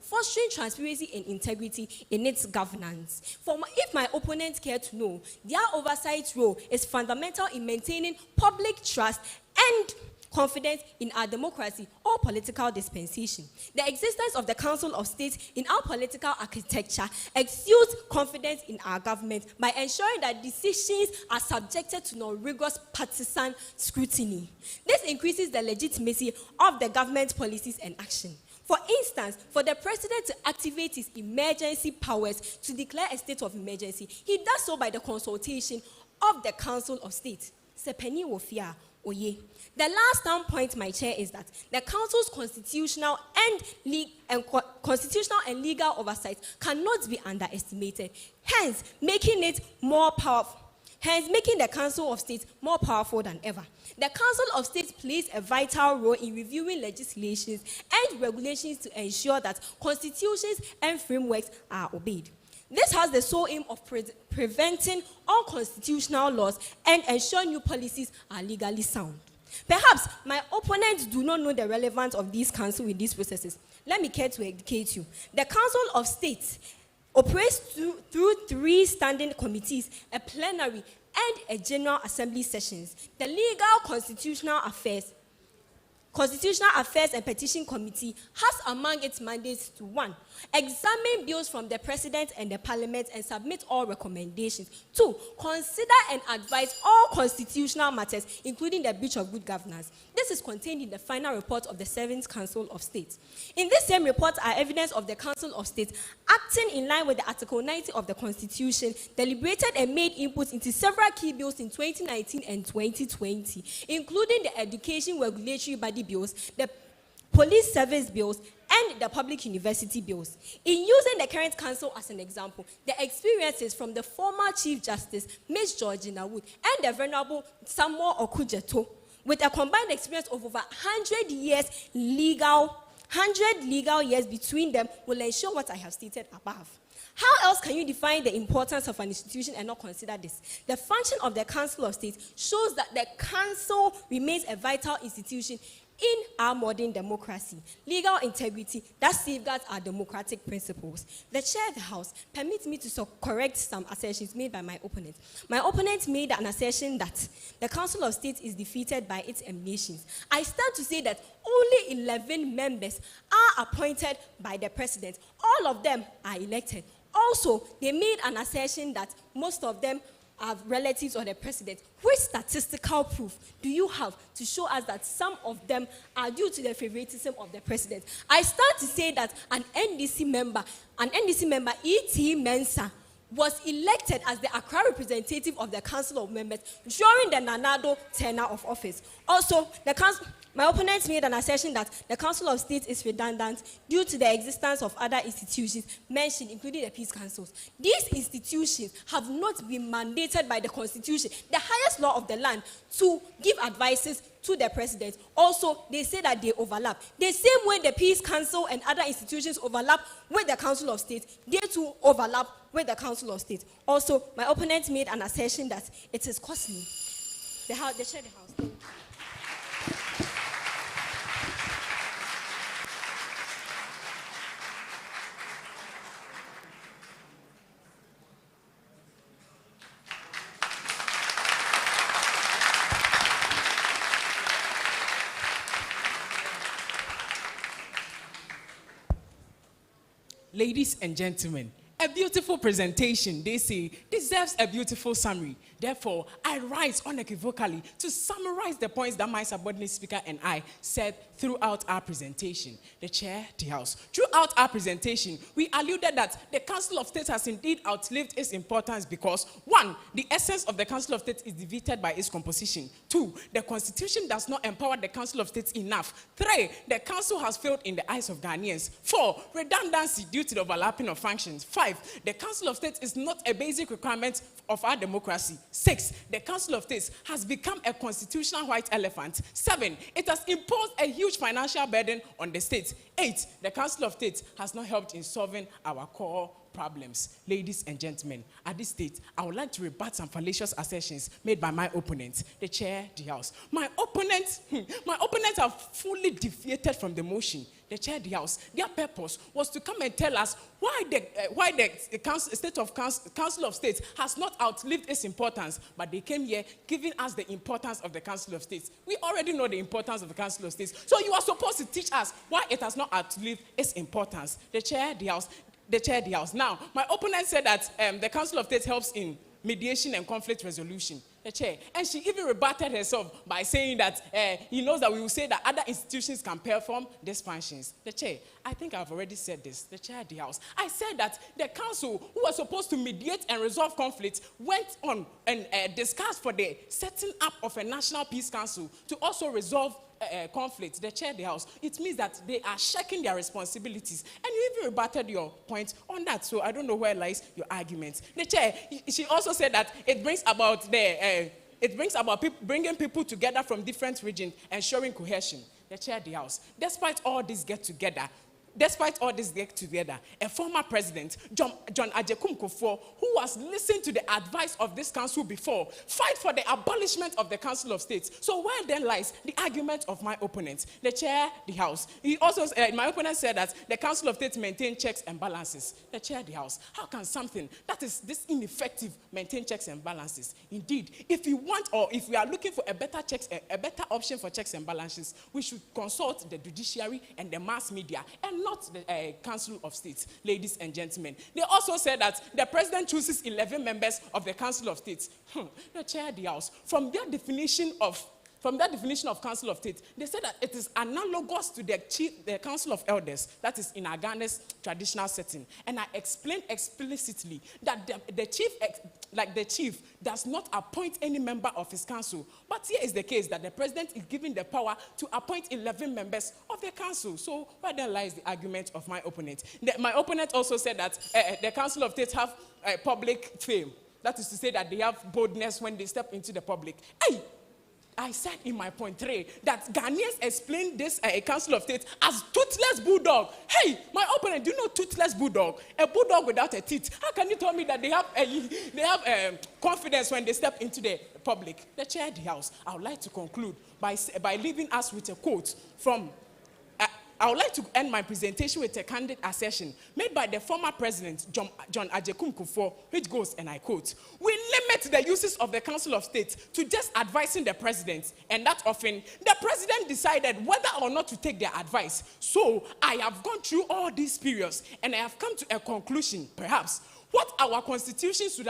fostering transparency and integrity in its governance. If my opponents care to know, their oversight role is fundamental in maintaining public trust and confidence in our democracy or political dispensation. The existence of the Council of State in our political architecture exudes confidence in our government by ensuring that decisions are subjected to non-rigorous partisan scrutiny. This increases the legitimacy of the government's policies and action. For instance, for the president to activate his emergency powers to declare a state of emergency, he does so by the consultation of the Council of State. Sepeni wofia oye. The last standpoint, my chair, is that the Council's constitutional and legal oversight cannot be underestimated, hence making the Council of State more powerful than ever. The Council of State plays a vital role in reviewing legislations and regulations to ensure that constitutions and frameworks are obeyed. This has the sole aim of preventing unconstitutional laws and ensuring new policies are legally sound. Perhaps my opponents do not know the relevance of these councils with these processes. Let me care to educate you. The Council of State operates through 3 standing committees, a plenary, and a General Assembly sessions. The Legal, Constitutional Affairs and Petition Committee has among its mandates to 1. Examine bills from the President and the Parliament and submit all recommendations. 2. Consider and advise all constitutional matters, including the breach of good governance. This is contained in the final report of the 7th Council of State. In this same report are evidence of the Council of State acting in line with the Article 90 of the Constitution, deliberated and made input into several key bills in 2019 and 2020, including the Education Regulatory Body bills, the Police Service bills, and the Public University bills. In using the current council as an example, the experiences from the former Chief Justice, Ms. Georgina Wood, and the Venerable Samuel Okudzeto, with a combined experience of over 100 legal years between them, will ensure what I have stated above. How else can you define the importance of an institution and not consider this? The function of the Council of State shows that the Council remains a vital institution in our modern democracy, legal integrity that safeguards our democratic principles. The chair of the House permits me to correct some assertions made by my opponent. My opponent made an assertion that the Council of State is defeated by its emanations. I stand to say that only 11 members are appointed by the president. All of them are elected. Also, they made an assertion that most of them are relatives of the president. Which statistical proof do you have to show us that some of them are due to the favoritism of the president? I stand to say that an NDC member, E.T. Mensah, was elected as the Accra representative of the Council of Members during the Nanado tenure of office. Also, my opponents made an assertion that the Council of State is redundant due to the existence of other institutions mentioned, including the peace councils. These institutions have not been mandated by the Constitution, the highest law of the land, to give advices to the president. Also, they say that they overlap. The same way the Peace Council and other institutions overlap with the Council of State, they too overlap with the Council of State. Also, my opponent made an assertion that it is costly. The chair of the House. Thank you. Ladies and gentlemen, a beautiful presentation, they say, deserves a beautiful summary. Therefore, I rise unequivocally to summarize the points that my subordinate speaker and I said throughout our presentation. The chair, the House. Throughout our presentation, we alluded that the Council of State has indeed outlived its importance because, 1, the essence of the Council of State is defeated by its composition. 2, the Constitution does not empower the Council of State enough. 3, the Council has failed in the eyes of Ghanaians. 4, redundancy due to the overlapping of functions. 5, the Council of State is not a basic requirement of our democracy. 6, the Council of State has become a constitutional white elephant. 7, it has imposed a huge financial burden on the state. 8, the Council of State has not helped in solving our core problems. Ladies and gentlemen, at this stage, I would like to rebut some fallacious assertions made by my opponent, the chair, the House. My opponents are fully defeated from the motion. The chair, the House, their purpose was to come and tell us why the Council of State has not outlived its importance, but they came here giving us the importance of the Council of State. We already know the importance of the Council of State, so you are supposed to teach us why it has not outlived its importance. The chair, the House. The chair, the House. Now, my opponent said that the Council of State helps in mediation and conflict resolution. The chair. And she even rebutted herself by saying that he knows that we will say that other institutions can perform these functions. The chair. I think I've already said this. The chair, the House. I said that the council, who was supposed to mediate and resolve conflicts, went on and discussed for the setting up of a national peace council to also resolve conflict. The chair, the House. It means that they are shirking their responsibilities. And you even rebutted your point on that. So I don't know where lies your argument. The chair, she also said that it brings about bringing people together from different regions and showing cohesion. The chair, the House. Despite all this get together, a former president, John Ajekum Kufuor, who was listening to the advice of this council before, fight for the abolishment of the Council of State. So where then lies the argument of my opponent, the chair, the House? He also, my opponent said that the Council of State maintain checks and balances. The chair, the House. How can something that is this ineffective maintain checks and balances? Indeed, if you want or if we are looking for a better option for checks and balances, we should consult the judiciary and the mass media and not the Council of State. Ladies and gentlemen, they also said that the president chooses 11 members of the Council of State. The chair, the House. From their definition of Council of State, they said that it is analogous to the Council of Elders, that is in our Ghana's traditional setting. And I explained explicitly that the chief does not appoint any member of his council. But here is the case that the president is given the power to appoint 11 members of the council. So where then lies the argument of my opponent? My opponent also said that the Council of State have public fame. That is to say that they have boldness when they step into the public. Hey! I said in my point 3 that Ghanaians explain this Council of State as toothless bulldog. Hey, my opponent, do you know toothless bulldog? A bulldog without a teeth. How can you tell me that they have confidence when they step into the Republic, the chair of the House, I would like to conclude by leaving us with a quote from. I would like to end my presentation with a candid assertion made by the former president, John Ajekum Kufuor, which goes, and I quote, "We limit the uses of the Council of State to just advising the president, and that often the president decided whether or not to take their advice. So I have gone through all these periods, and I have come to a conclusion, perhaps, what our constitution should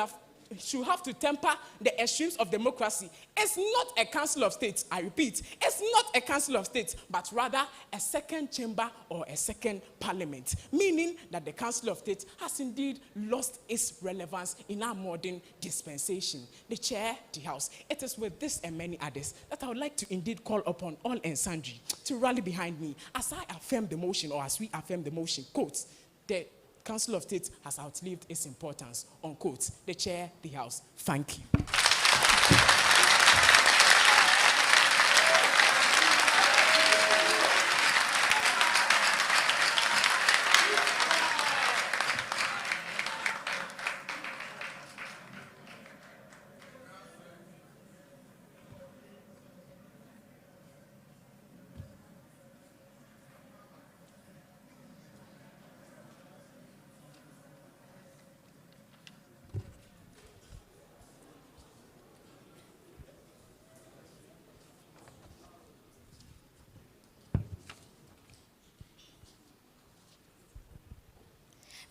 have to temper the extremes of democracy. It's not a council of states, I repeat, it's not a council of states, but rather a second chamber or a second parliament, meaning that the council of states has indeed lost its relevance in our modern dispensation." The chair, the House, it is with this and many others that I would like to indeed call upon all and sundry to rally behind me as I affirm the motion, or as we affirm the motion, quotes, "The Council of State has outlived its importance," unquote. The chair, the House. Thank you.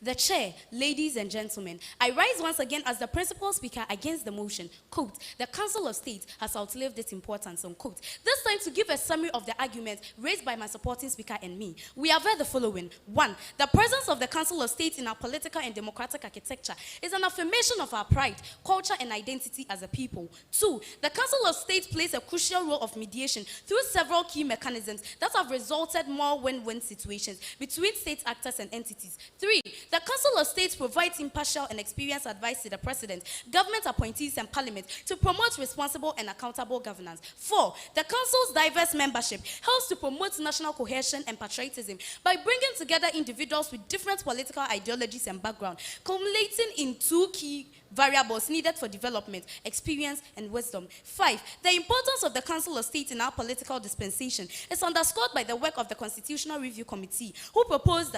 The chair, ladies and gentlemen, I rise once again as the principal speaker against the motion, quote, "The Council of State has outlived its importance," unquote. This time to give a summary of the arguments raised by my supporting speaker and me. We have heard the following. 1. The presence of the Council of State in our political and democratic architecture is an affirmation of our pride, culture, and identity as a people. 2. The Council of State plays a crucial role of mediation through several key mechanisms that have resulted more win-win situations between state actors and entities. 3. The Council of State provides impartial and experienced advice to the President, government appointees, and Parliament to promote responsible and accountable governance. 4. The Council's diverse membership helps to promote national cohesion and patriotism by bringing together individuals with different political ideologies and background, culminating in 2 key variables needed for development: experience and wisdom. 5. The importance of the Council of State in our political dispensation is underscored by the work of the Constitutional Review Committee, who proposed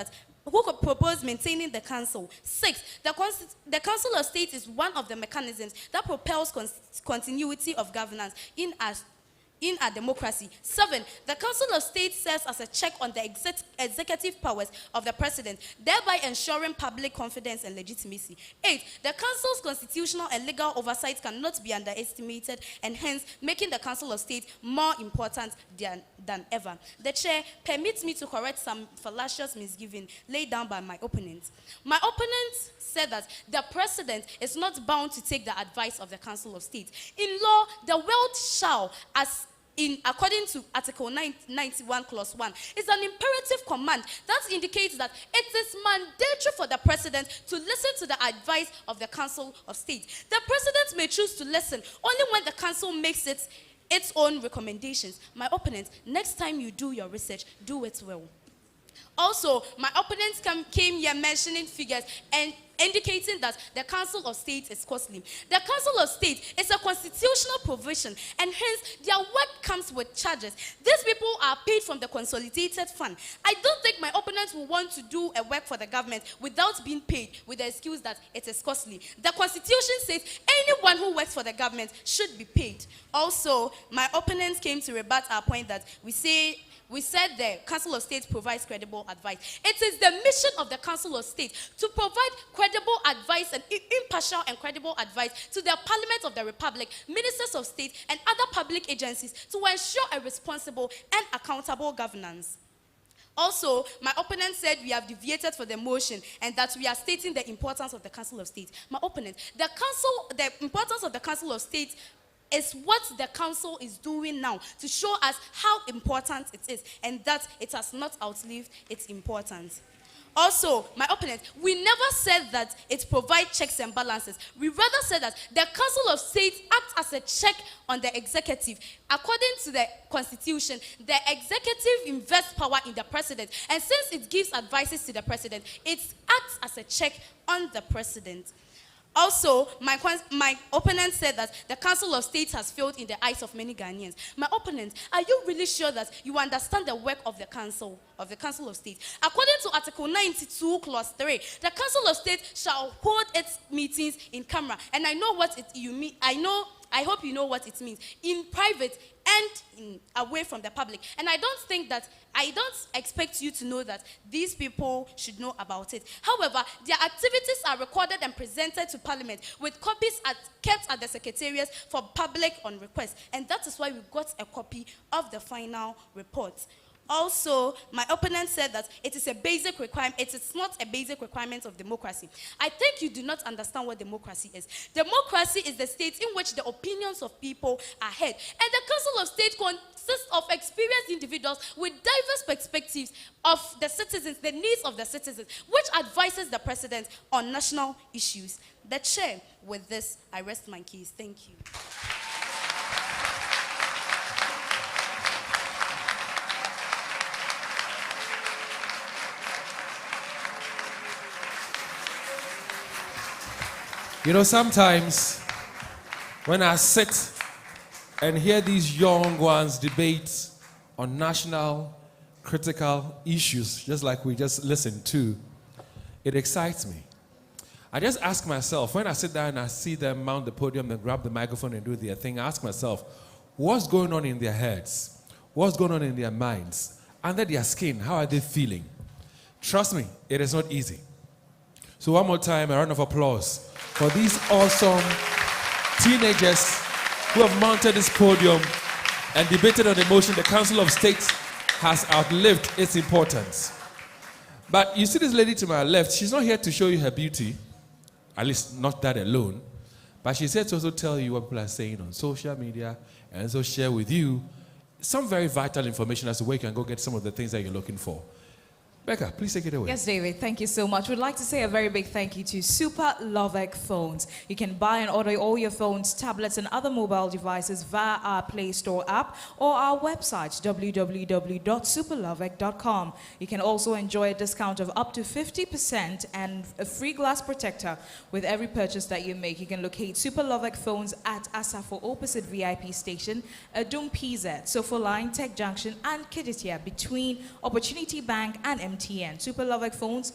maintaining the council. 6. The Council of State is one of the mechanisms that propels continuity of governance in our democracy. 7. The Council of State serves as a check on the executive powers of the President, thereby ensuring public confidence and legitimacy. 8. The Council's constitutional and legal oversight cannot be underestimated, and hence making the Council of State more important than ever. The chair permits me to correct some fallacious misgiving laid down by my opponent. My opponent said that the President is not bound to take the advice of the Council of State. In law, the word shall, according to Article 91, Clause 1, is an imperative command that indicates that it is mandatory for the President to listen to the advice of the Council of State. The President may choose to listen only when the Council makes its own recommendations. My opponent, next time you do your research, do it well. Also, my opponents came here mentioning figures and indicating that the Council of State is costly. The Council of State is a constitutional provision, and hence their work comes with charges. These people are paid from the consolidated fund. I don't think my opponents will want to do a work for the government without being paid with the excuse that it is costly. The Constitution says anyone who works for the government should be paid. Also, my opponents came to rebut our point that we said the Council of State provides credible advice. It is the mission of the Council of State to provide credible advice and impartial and credible advice to the Parliament of the Republic, ministers of state, and other public agencies to ensure a responsible and accountable governance. Also, my opponent said we have deviated for the motion and that we are stating the importance of the Council of State. My opponent, the importance of the Council of State is what the council is doing now to show us how important it is and that it has not outlived its importance. Also, my opponent, we never said that it provides checks and balances. We rather said that the Council of State acts as a check on the executive. According to the Constitution, the executive invests power in the President, and since it gives advices to the President, it acts as a check on the President. Also, my opponent said that the Council of State has failed in the eyes of many Ghanaians. My opponent, are you really sure that you understand the work of the Council of State? According to Article 92, Clause 3, the Council of State shall hold its meetings in camera. And I know what you mean. I hope you know what it means. In private and away from the public. And I don't expect you to know that these people should know about it. However, their activities are recorded and presented to Parliament with copies kept at the Secretariat for public on request. And that is why we got a copy of the final report. Also, my opponent said that it is a basic requirement. It is not a basic requirement of democracy. I think you do not understand what democracy is. Democracy is the state in which the opinions of people are heard. And the Council of State consists of experienced individuals with diverse perspectives of the citizens, the needs of the citizens, which advises the president on national issues. The chair, with this, I rest my case. Thank you. You know, sometimes when I sit and hear these young ones debate on national critical issues, just like we just listened to, it excites me. I just ask myself, when I sit down and I see them mount the podium and grab the microphone and do their thing, I ask myself, what's going on in their heads? What's going on in their minds? Under their skin, how are they feeling? Trust me, it is not easy. So one more time, a round of applause for these awesome teenagers who have mounted this podium and debated on the motion the Council of State has outlived its importance. But you see this lady to my left, she's not here to show you her beauty, at least not that alone, but she's here to also tell you what people are saying on social media and also share with you some very vital information as to where you can go get some of the things that you're looking for. Becca, please take it away. Yes, David, thank you so much. We'd like to say a very big thank you to Super Lovec Phones. You can buy and order all your phones, tablets, and other mobile devices via our Play Store app or our website, www.superlovec.com. You can also enjoy a discount of up to 50% and a free glass protector with every purchase that you make. You can locate Super Lovec Phones at Asafo opposite VIP Station, Adum PZ, Sofo Line, Tech Junction, and Kiditia between Opportunity Bank and MTN. Super Lovec Phones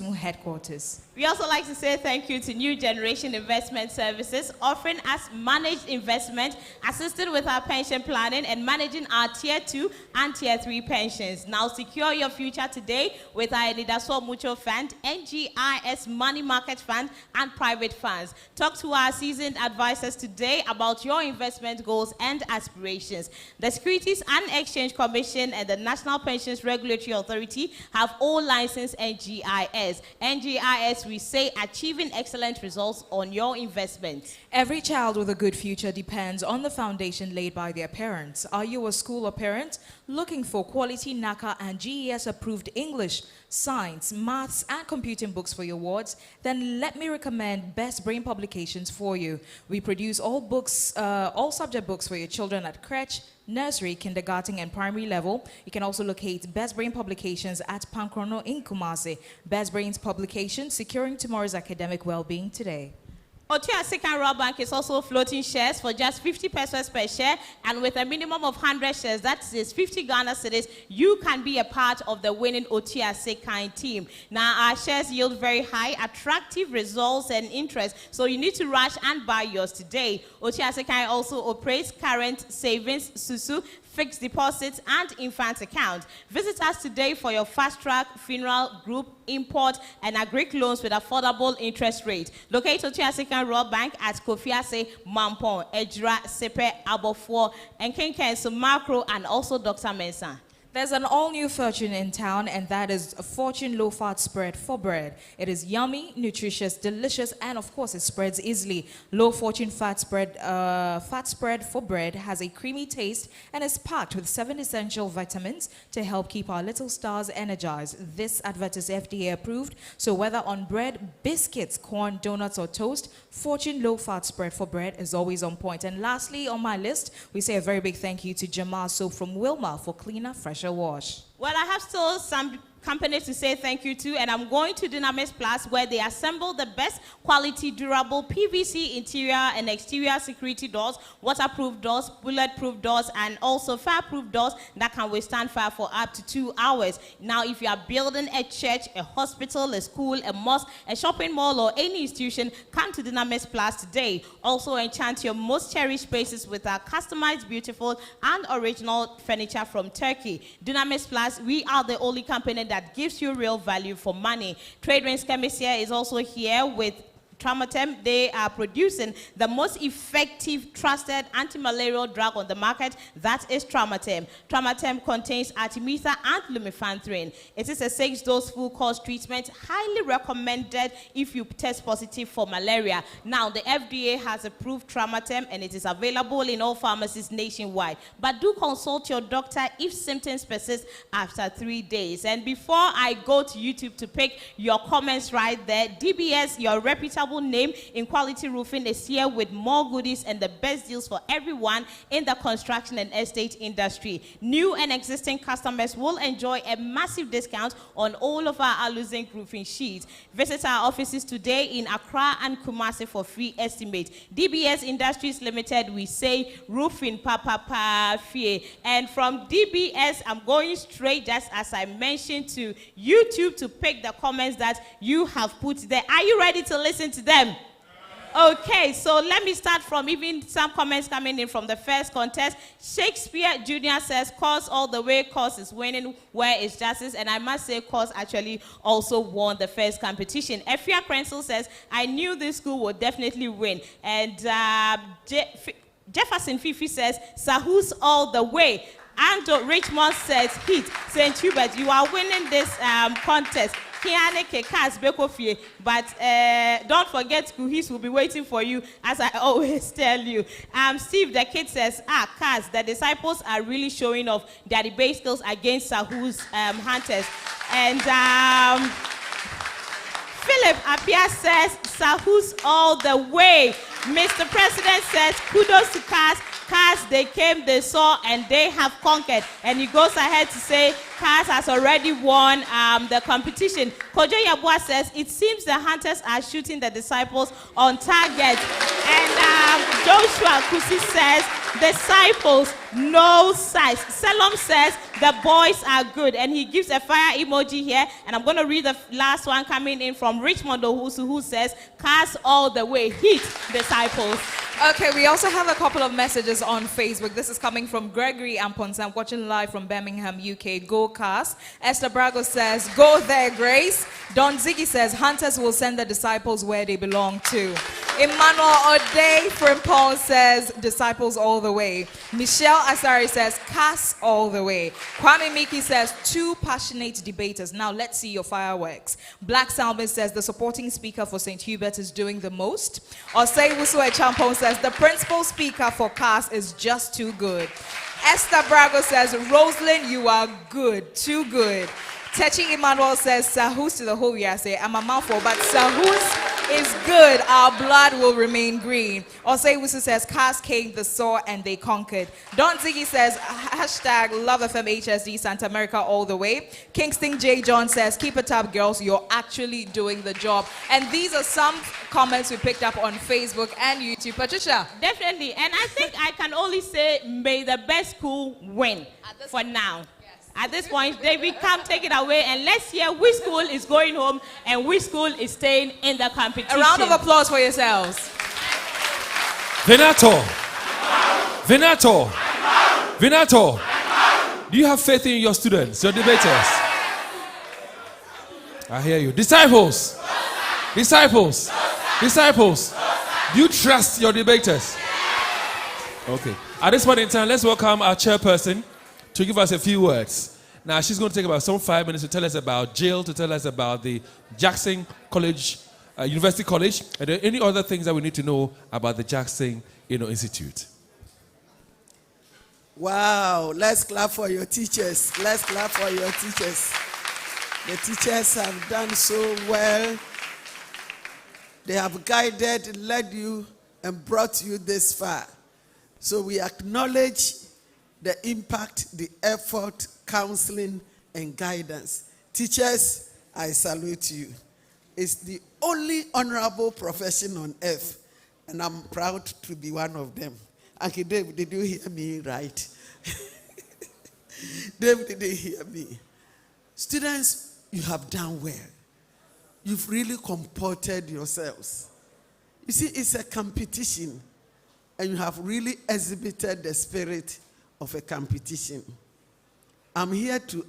no headquarters. We also like to say thank you to New Generation Investment Services, offering us managed investment, assisted with our pension planning and managing our Tier 2 and Tier 3 pensions. Now secure your future today with our Nidaswa Mutual Fund, NGIS Money Market Fund, and private funds. Talk to our seasoned advisors today about your investment goals and aspirations. The Securities and Exchange Commission and the National Pensions Regulatory Authority have all licensed NGIS. NGIS, we say, achieving excellent results on your investment. Every child with a good future depends on the foundation laid by their parents. Are you a school or parent looking for quality NACA and GES approved English, science, maths, and computing books for your wards? Then let me recommend Best Brain Publications for you. We produce all subject books for your children at crèche, nursery, kindergarten, and primary level. You can also locate Best Brain Publications at Pankrono in Kumasi. Best Brains Publications, securing tomorrow's academic well-being today. Otua Second Royal Bank is also floating shares for just 50 pesos per share, and with a minimum of 100 shares, that is 50 Ghana cedis, you can be a part of the winning Otua Second team. Now, our shares yield very high, attractive results and interest, so you need to rush and buy yours today. Otua Second also operates current savings, Susu, fixed deposits, and infant account. Visit us today for your fast-track funeral, group, import, and agric loans with affordable interest rate. Locate Otua Second Royal Bank at Kofiase, Mampon, Ejra, Sepe, Abofo, and Kenken, Macro, and also Dr. Mensah. There's an all-new fortune in town, and that is a Fortune low-fat spread for bread. It is yummy, nutritious, delicious, and of course it spreads easily. Low Fortune fat spread for bread has a creamy taste and is packed with 7 essential vitamins to help keep our little stars energized. This advert is FDA approved, so whether on bread, biscuits, corn, donuts, or toast, Fortune low-fat spread for bread is always on point. And lastly on my list, we say a very big thank you to Jamal Soap from Wilma for cleaner, fresher wash. Well, I have still some companies to say thank you to, and I'm going to Dynamis Plus, where they assemble the best quality, durable PVC interior and exterior security doors, waterproof doors, bulletproof doors, and also fireproof doors that can withstand fire for up to 2 hours. Now, if you are building a church, a hospital, a school, a mosque, a shopping mall, or any institution, come to Dynamis Plus today. Also, enchant your most cherished spaces with our customized, beautiful, and original furniture from Turkey. Dynamis Plus, we are the only company that gives you real value for money. Trade Rains Chemist here is also here with Traumatem. They are producing the most effective, trusted anti-malarial drug on the market. That is Traumatem. Traumatem contains artemether and lumefantrine. It is a 6-dose full course treatment, highly recommended if you test positive for malaria. Now, the FDA has approved Traumatem, and it is available in all pharmacies nationwide. But do consult your doctor if symptoms persist after 3 days. And before I go to YouTube to pick your comments right there, DBS, your reputable name in quality roofing, is here with more goodies and the best deals for everyone in the construction and estate industry. New and existing customers will enjoy a massive discount on all of our Aluzinc roofing sheets. Visit our offices today in Accra and Kumasi for free estimate. DBS Industries Limited, we say roofing papa fee. And from DBS, I'm going straight, just as I mentioned, to YouTube to pick the comments that you have put there. Are you ready to listen to them? Okay, so let me start from even some comments coming in from the first contest. Shakespeare Jr. says, "Cause all the way, cause is winning, where is justice?" And I must say, cause actually also won the first competition. Efia Krenzel says, "I knew this school would definitely win." And Jefferson Fifi says, "Sahus all the way." Ando Richmond says, "Hit. St. Hubert, you are winning this contest. But don't forget, Kuhis will be waiting for you, as I always tell you." Steve the kid says, Kaz, the disciples are really showing off their debate skills against Sahu's hunters. And Philip Apia says, "Sahus all the way." Mr. President says, "Kudos to Kaz. Kaz, they came, they saw, and they have conquered." And he goes ahead to say, Kaz has already won the competition. Kojo Yabua says, "It seems the hunters are shooting the disciples on target." And Joshua Kusi says, "Disciples, no size." Salom says, "The boys are good." And he gives a fire emoji here. And I'm going to read the last one coming in from Richmond Ohusu, who says, "Kaz all the way. Hit disciples." Okay, we also have a couple of messages on Facebook. This is coming from Gregory Amponsa, watching live from Birmingham, UK. Go Cast. Esther Brago says, "Go there, Grace." Don Ziggy says, "Hunters will send the disciples where they belong to." Emmanuel O'Day from Paul says, "Disciples all the way." Michelle Asari says, "Cast all the way." Kwame Miki says, "Two passionate debaters. Now let's see your fireworks." Black Salmon says, "The supporting speaker for St. Hubert is doing the most." Osei Wusue Champon says, "The principal speaker for CAS is just too good." Esther Brago says, "Rosalind, you are good, too good." Techi Emmanuel says, "Sahus to the whole year." I say, "I'm a mouthful, but Sahus is good. Our blood will remain green." Osei Wusu says, "CAS came, the saw, and they conquered." Don Ziggy says, hashtag Love FM HSD Santa America all the way. Kingston J. John says, "Keep it up, girls. You're actually doing the job." And these are some comments we picked up on Facebook and YouTube. Patricia. Definitely. And I think I can only say, may the best school win for now. At this point, David, come take it away, and let's hear which school is going home and which school is staying in the competition. A round of applause for yourselves. Venator. Venator. Venator. Do you have faith in your students, your debaters? I hear you. Disciples. Disciples. Disciples. Do you trust your debaters? Okay. At this point in time, let's welcome our chairperson to give us a few words. Now, she's going to take about some 5 minutes to tell us about jail, to tell us about the Jackson College, University College, and any other things that we need to know about the Jackson Institute. Wow, let's clap for your teachers. Let's clap for your teachers. The teachers have done so well. They have guided, led you, and brought you this far. So we acknowledge the impact, the effort, counseling, and guidance. Teachers, I salute you. It's the only honorable profession on earth, and I'm proud to be one of them. Uncle Dave, did you hear me right? Dave, did you hear me? Students, you have done well. You've really comported yourselves. You see, it's a competition, and you have really exhibited the spirit of a competition. I'm here to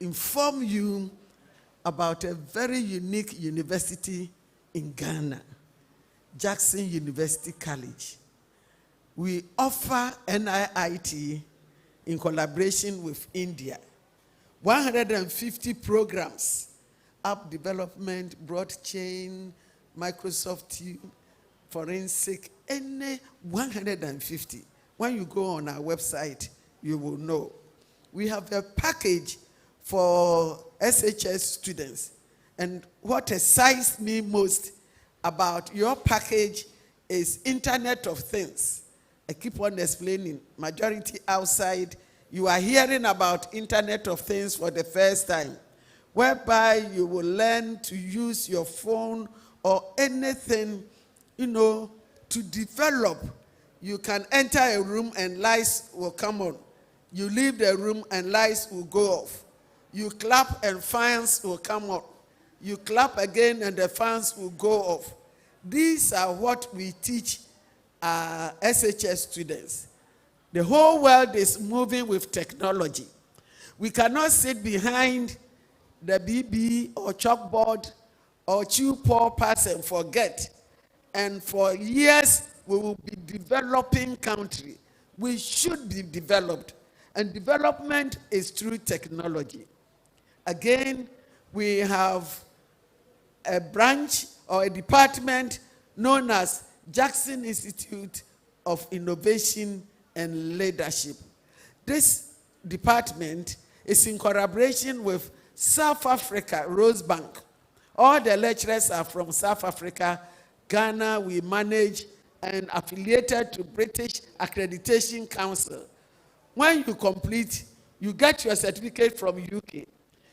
inform you about a very unique university in Ghana, Jackson University College. We offer NIIT in collaboration with India. 150 programs, app development, blockchain, Microsoft Team, forensic, any 150. When you go on our website, you will know. We have a package for SHS students. And what excites me most about your package is Internet of Things. I keep on explaining. Majority outside, you are hearing about Internet of Things for the first time, whereby you will learn to use your phone or anything, to develop. You can enter a room and lights will come on. You leave the room and lights will go off. You clap and fans will come on. You clap again and the fans will go off. These are what we teach SHS students. The whole world is moving with technology. We cannot sit behind the BB or chalkboard or chew paw pass and forget. And for years, we will be developing country. We should be developed. And development is through technology. Again, we have a branch or a department known as Jackson Institute of Innovation and Leadership. This department is in collaboration with South Africa, Rosebank. All the lecturers are from South Africa. Ghana, we manage and affiliated to British Accreditation Council. When you complete, you get your certificate from UK.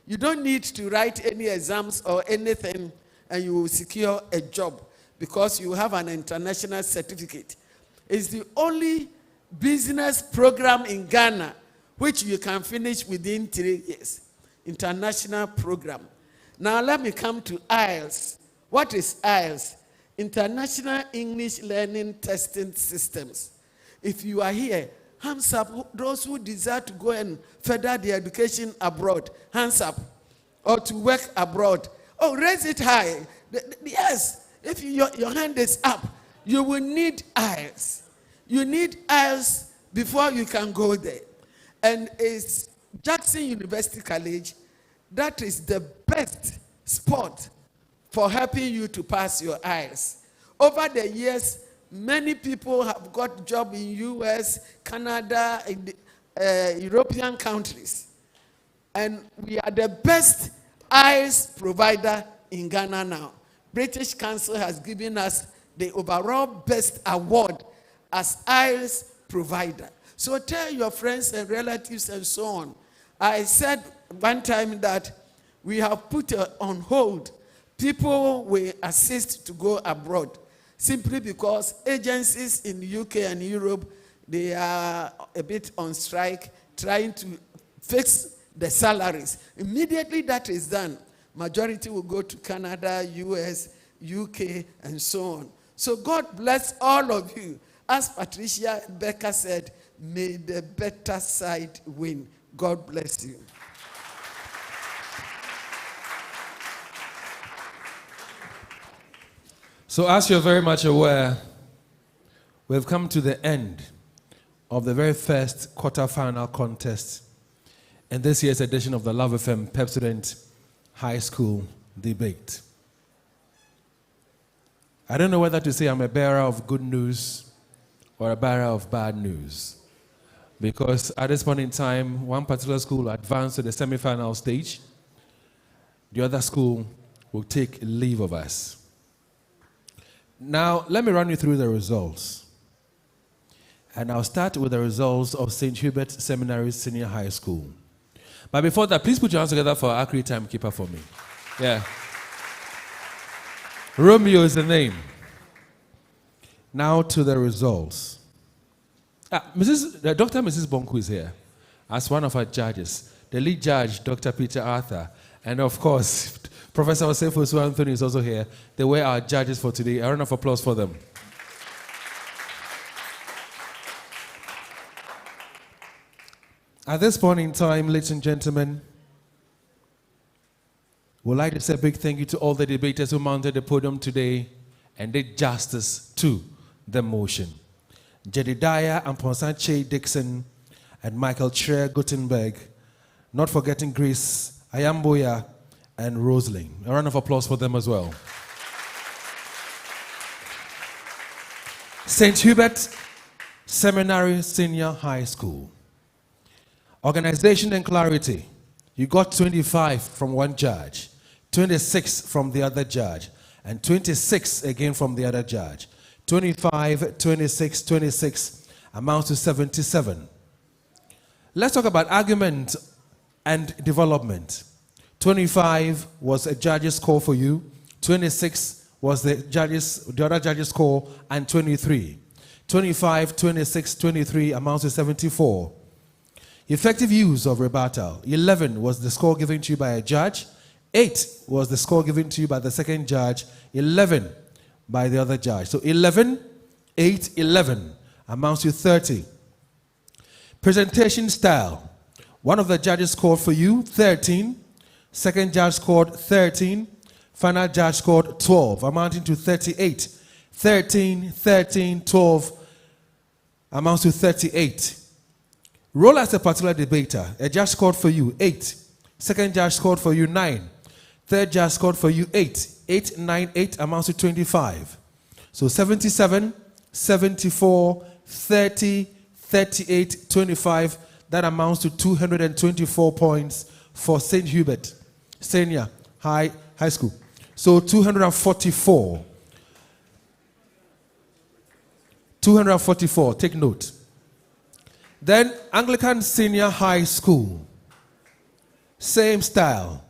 You don't need to write any exams or anything, and you will secure a job because you have an international certificate. It's the only business program in Ghana which you can finish within 3 years. International program. Now let me come to IELTS. What is IELTS? International English Learning Testing Systems. If you are here, hands up, those who desire to go and further their education abroad, hands up, or to work abroad. Oh, raise it high. Yes, if your hand is up, you will need IELTS. You need IELTS before you can go there. And it's Jackson University College that is the best spot for helping you to pass your IELTS. Over the years, many people have got jobs in US, Canada, in the, European countries. And we are the best IELTS provider in Ghana now. British Council has given us the overall best award as IELTS provider. So tell your friends and relatives and so on. I said one time that we have put on hold people will assist to go abroad simply because agencies in the UK and Europe, they are a bit on strike trying to fix the salaries. Immediately that is done, majority will go to Canada, US, UK, and so on. So God bless all of you. As Patricia and Becca said, may the better side win. God bless you. So as you're very much aware, we've come to the end of the very first quarterfinal contest in this year's edition of the Love FM Pepsodent High School Debate. I don't know whether to say I'm a bearer of good news or a bearer of bad news, because at this point in time, one particular school advanced to the semi-final stage. The other school will take leave of us. Now, let me run you through the results. And I'll start with the results of St. Hubert Seminary Senior High School. But before that, please put your hands together for our accurate timekeeper for me. Yeah. Romeo is the name. Now to the results. Dr. Mrs. Bonku is here as one of our judges. The lead judge, Dr. Peter Arthur. And of course, Professor Osefo Anthony is also here. They were our judges for today. A round of applause for them. At this point in time, ladies and gentlemen, we'd like to say a big thank you to all the debaters who mounted the podium today and did justice to the motion. Jedediah Amponsanche Dixon and Michael Tre Gutenberg, not forgetting Grace Ayamboya and Rosalind. A round of applause for them as well. St. Hubert Seminary Senior High School. Organization and clarity. You got 25 from one judge, 26 from the other judge, and 26 again from the other judge. 25, 26, 26 amounts to 77. Let's talk about argument and development. 25 was a judge's score for you, 26 was the other judge's score, and 23. 25, 26, 23 amounts to 74. Effective use of rebuttal. 11 was the score given to you by a judge. 8 was the score given to you by the second judge. 11 by the other judge. So 11, 8, 11 amounts to 30. Presentation style. One of the judges scored for you 13. Second judge scored 13. Final judge scored 12, amounting to 38. 13, 13, 12 amounts to 38. Role as a particular debater. A judge scored for you 8. Second judge scored for you 9. Third judge scored for you 8. 8, 9, 8 amounts to 25. So 77, 74, 30, 38, 25. That amounts to 224 points for St. Hubert Senior High School. So 244. 244, take note. Then Anglican Senior High School. Same style.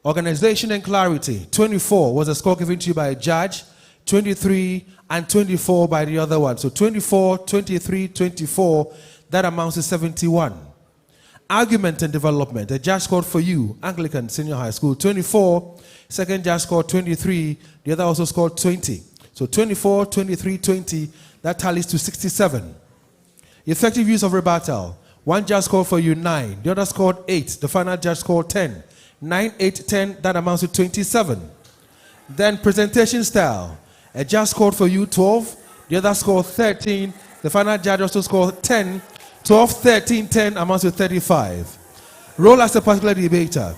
Organization and clarity. 24 was a score given to you by a judge. 23 and 24 by the other one. So 24, 23, 24. That amounts to 71. Argument and development. A judge scored for you, Anglican Senior High School, 24. Second judge scored 23. The other also scored 20. So 24, 23, 20. That tallies to 67. Effective use of rebuttal. One judge scored for you 9. The other scored 8. The final judge scored 10. 9, 8, 10. That amounts to 27. Then presentation style. A judge scored for you 12. The other scored 13. The final judge also scored 10. 12, 13, 10 amounts to 35. Role as a particular debater.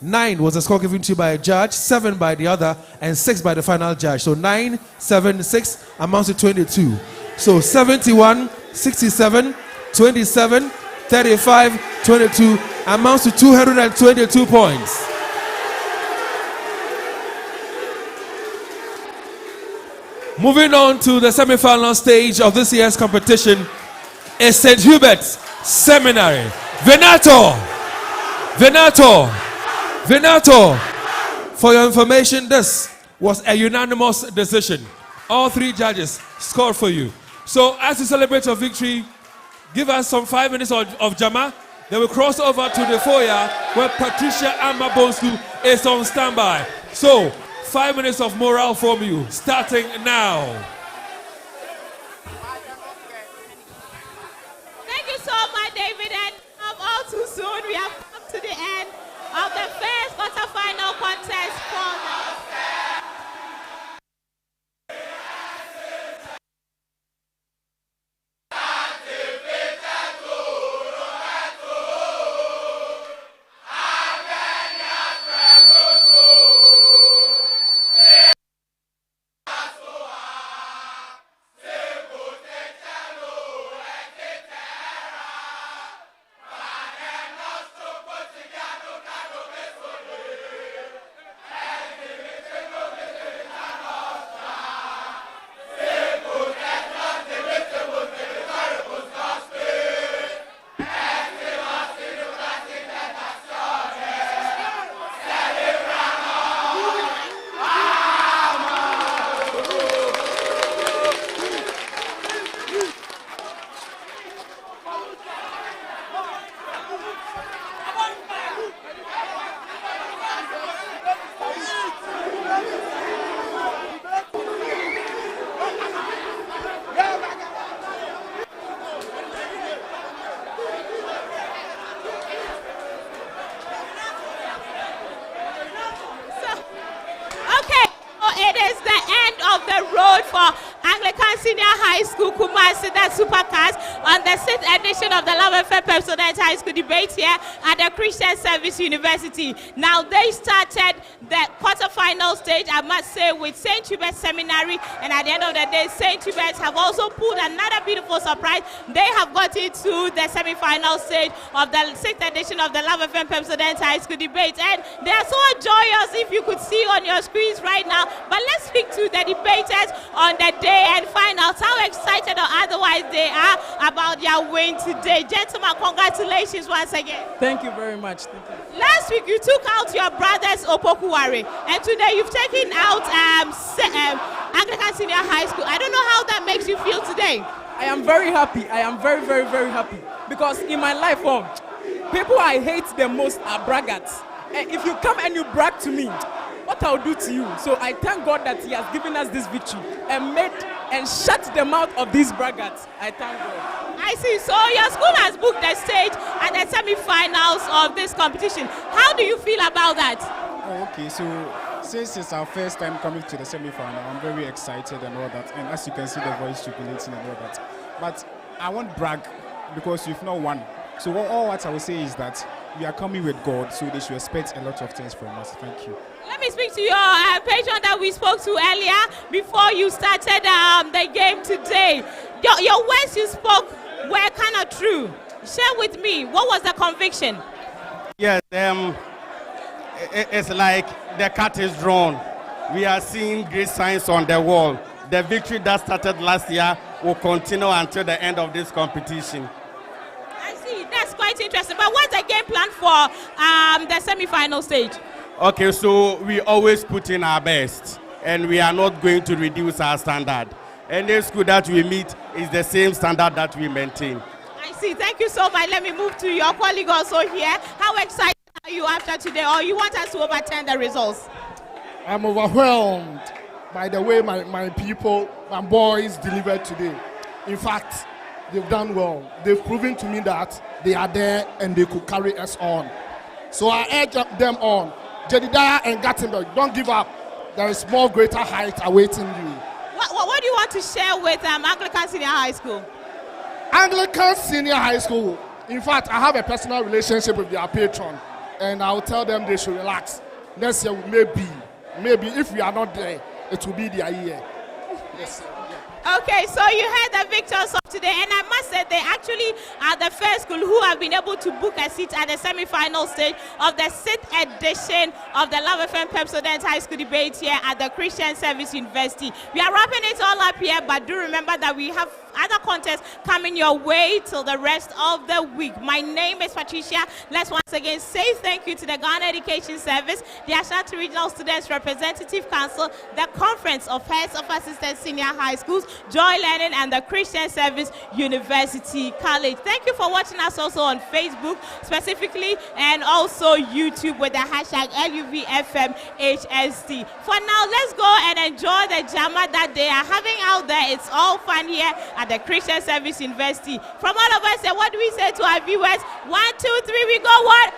9 was a score given to you by a judge, 7 by the other, and 6 by the final judge. So 9, 7, 6 amounts to 22. So 71, 67, 27, 35, 22 amounts to 222 points. Moving on to the semi-final stage of this year's competition is St. Hubert Seminary. Venator. For your information, this was a unanimous decision. All 3 judges scored for you. So as you celebrate your victory, give us some 5 minutes of Jama. Then we'll cross over to the foyer where Patricia Amabonsku is on standby. So 5 minutes of morale from you, starting now. Thank you so much, David. And all too soon, we have come to the end of the first quarterfinal contest for the Anglican Senior High School, Kumasi, the Supercars, on the 6th edition of the Love Affair Pepsodent High School debate here at the Christian Service University. Now, they started the quarterfinal stage, I must say, with St. Hubert Seminary, and at the end of the day, St. Hubert have also pulled another beautiful surprise. They have got into the semi-final stage of the 6th edition of the Love Affair Pepsodent High School debate, and they are so joyous, if you could see on your screens right now. But let's speak to the debaters on the day and finals, how excited or otherwise they are about their win today. Gentlemen, congratulations once again. Thank you very much. Thank you. Last week you took out your brothers Opokuwari, and today you've taken out Anglican Senior High School. I don't know how that makes you feel today. I am very happy. I am very, very, very happy. Because in my life, people I hate the most are braggarts. And if you come and you brag to me, what I'll do to you. So I thank God that He has given us this victory and shut the mouth of these braggarts. I thank God. I see. So your school has booked the stage at the semi-finals of this competition. How do you feel about that? Oh, okay, so since it's our first time coming to the semi-final, I'm very excited and all that. And as you can see, the voice jubilating and all that. But I won't brag because we've not won. So all what I will say is that we are coming with God, so they should expect a lot of things from us. Thank you. Let me speak to your patron that we spoke to earlier before you started the game today. Your words you spoke were kind of true. Share with me, what was the conviction? Yes, it's like the cat is drawn. We are seeing great signs on the wall. The victory that started last year will continue until the end of this competition. I see, that's quite interesting. But what's the game plan for the semi-final stage? Okay, so we always put in our best, and we are not going to reduce our standard. Any school that we meet is the same standard that we maintain. I see, thank you so much. Let me move to your colleague also here. How excited are you after today, or you want us to overturn the results? I'm overwhelmed by the way my people, my boys delivered today. In fact, they've done well. They've proven to me that they are there and they could carry us on. So I urge them on. Jedediah and Gattenberg, don't give up. There is more greater height awaiting you. What do you want to share with Anglican Senior High School? Anglican Senior High School. In fact, I have a personal relationship with their patron, and I'll tell them they should relax. Next year, maybe if we are not there, it will be their year. Yes. Okay, so you heard the victors of today, and I must say they actually are the first school who have been able to book a seat at the semi-final stage of the 6th edition of the Love FM Pepsodent High School debate here at the Christian Service University. We are wrapping it all up here, but do remember that we have other contests coming your way till the rest of the week. My name is Patricia. Let's once again say thank you to the Ghana Education Service, the Ashanti Regional Students Representative Council, the Conference of Heads of Assistant Senior High Schools, Joy Learning, and the Christian Service University College. Thank you for watching us also on Facebook specifically, and also YouTube with the hashtag LUVFMHST. For now, let's go and enjoy the drama that they are having out there. It's all fun here at the Christian Service University. From all of us, what do we say to our viewers? 1, 2, 3, we go what?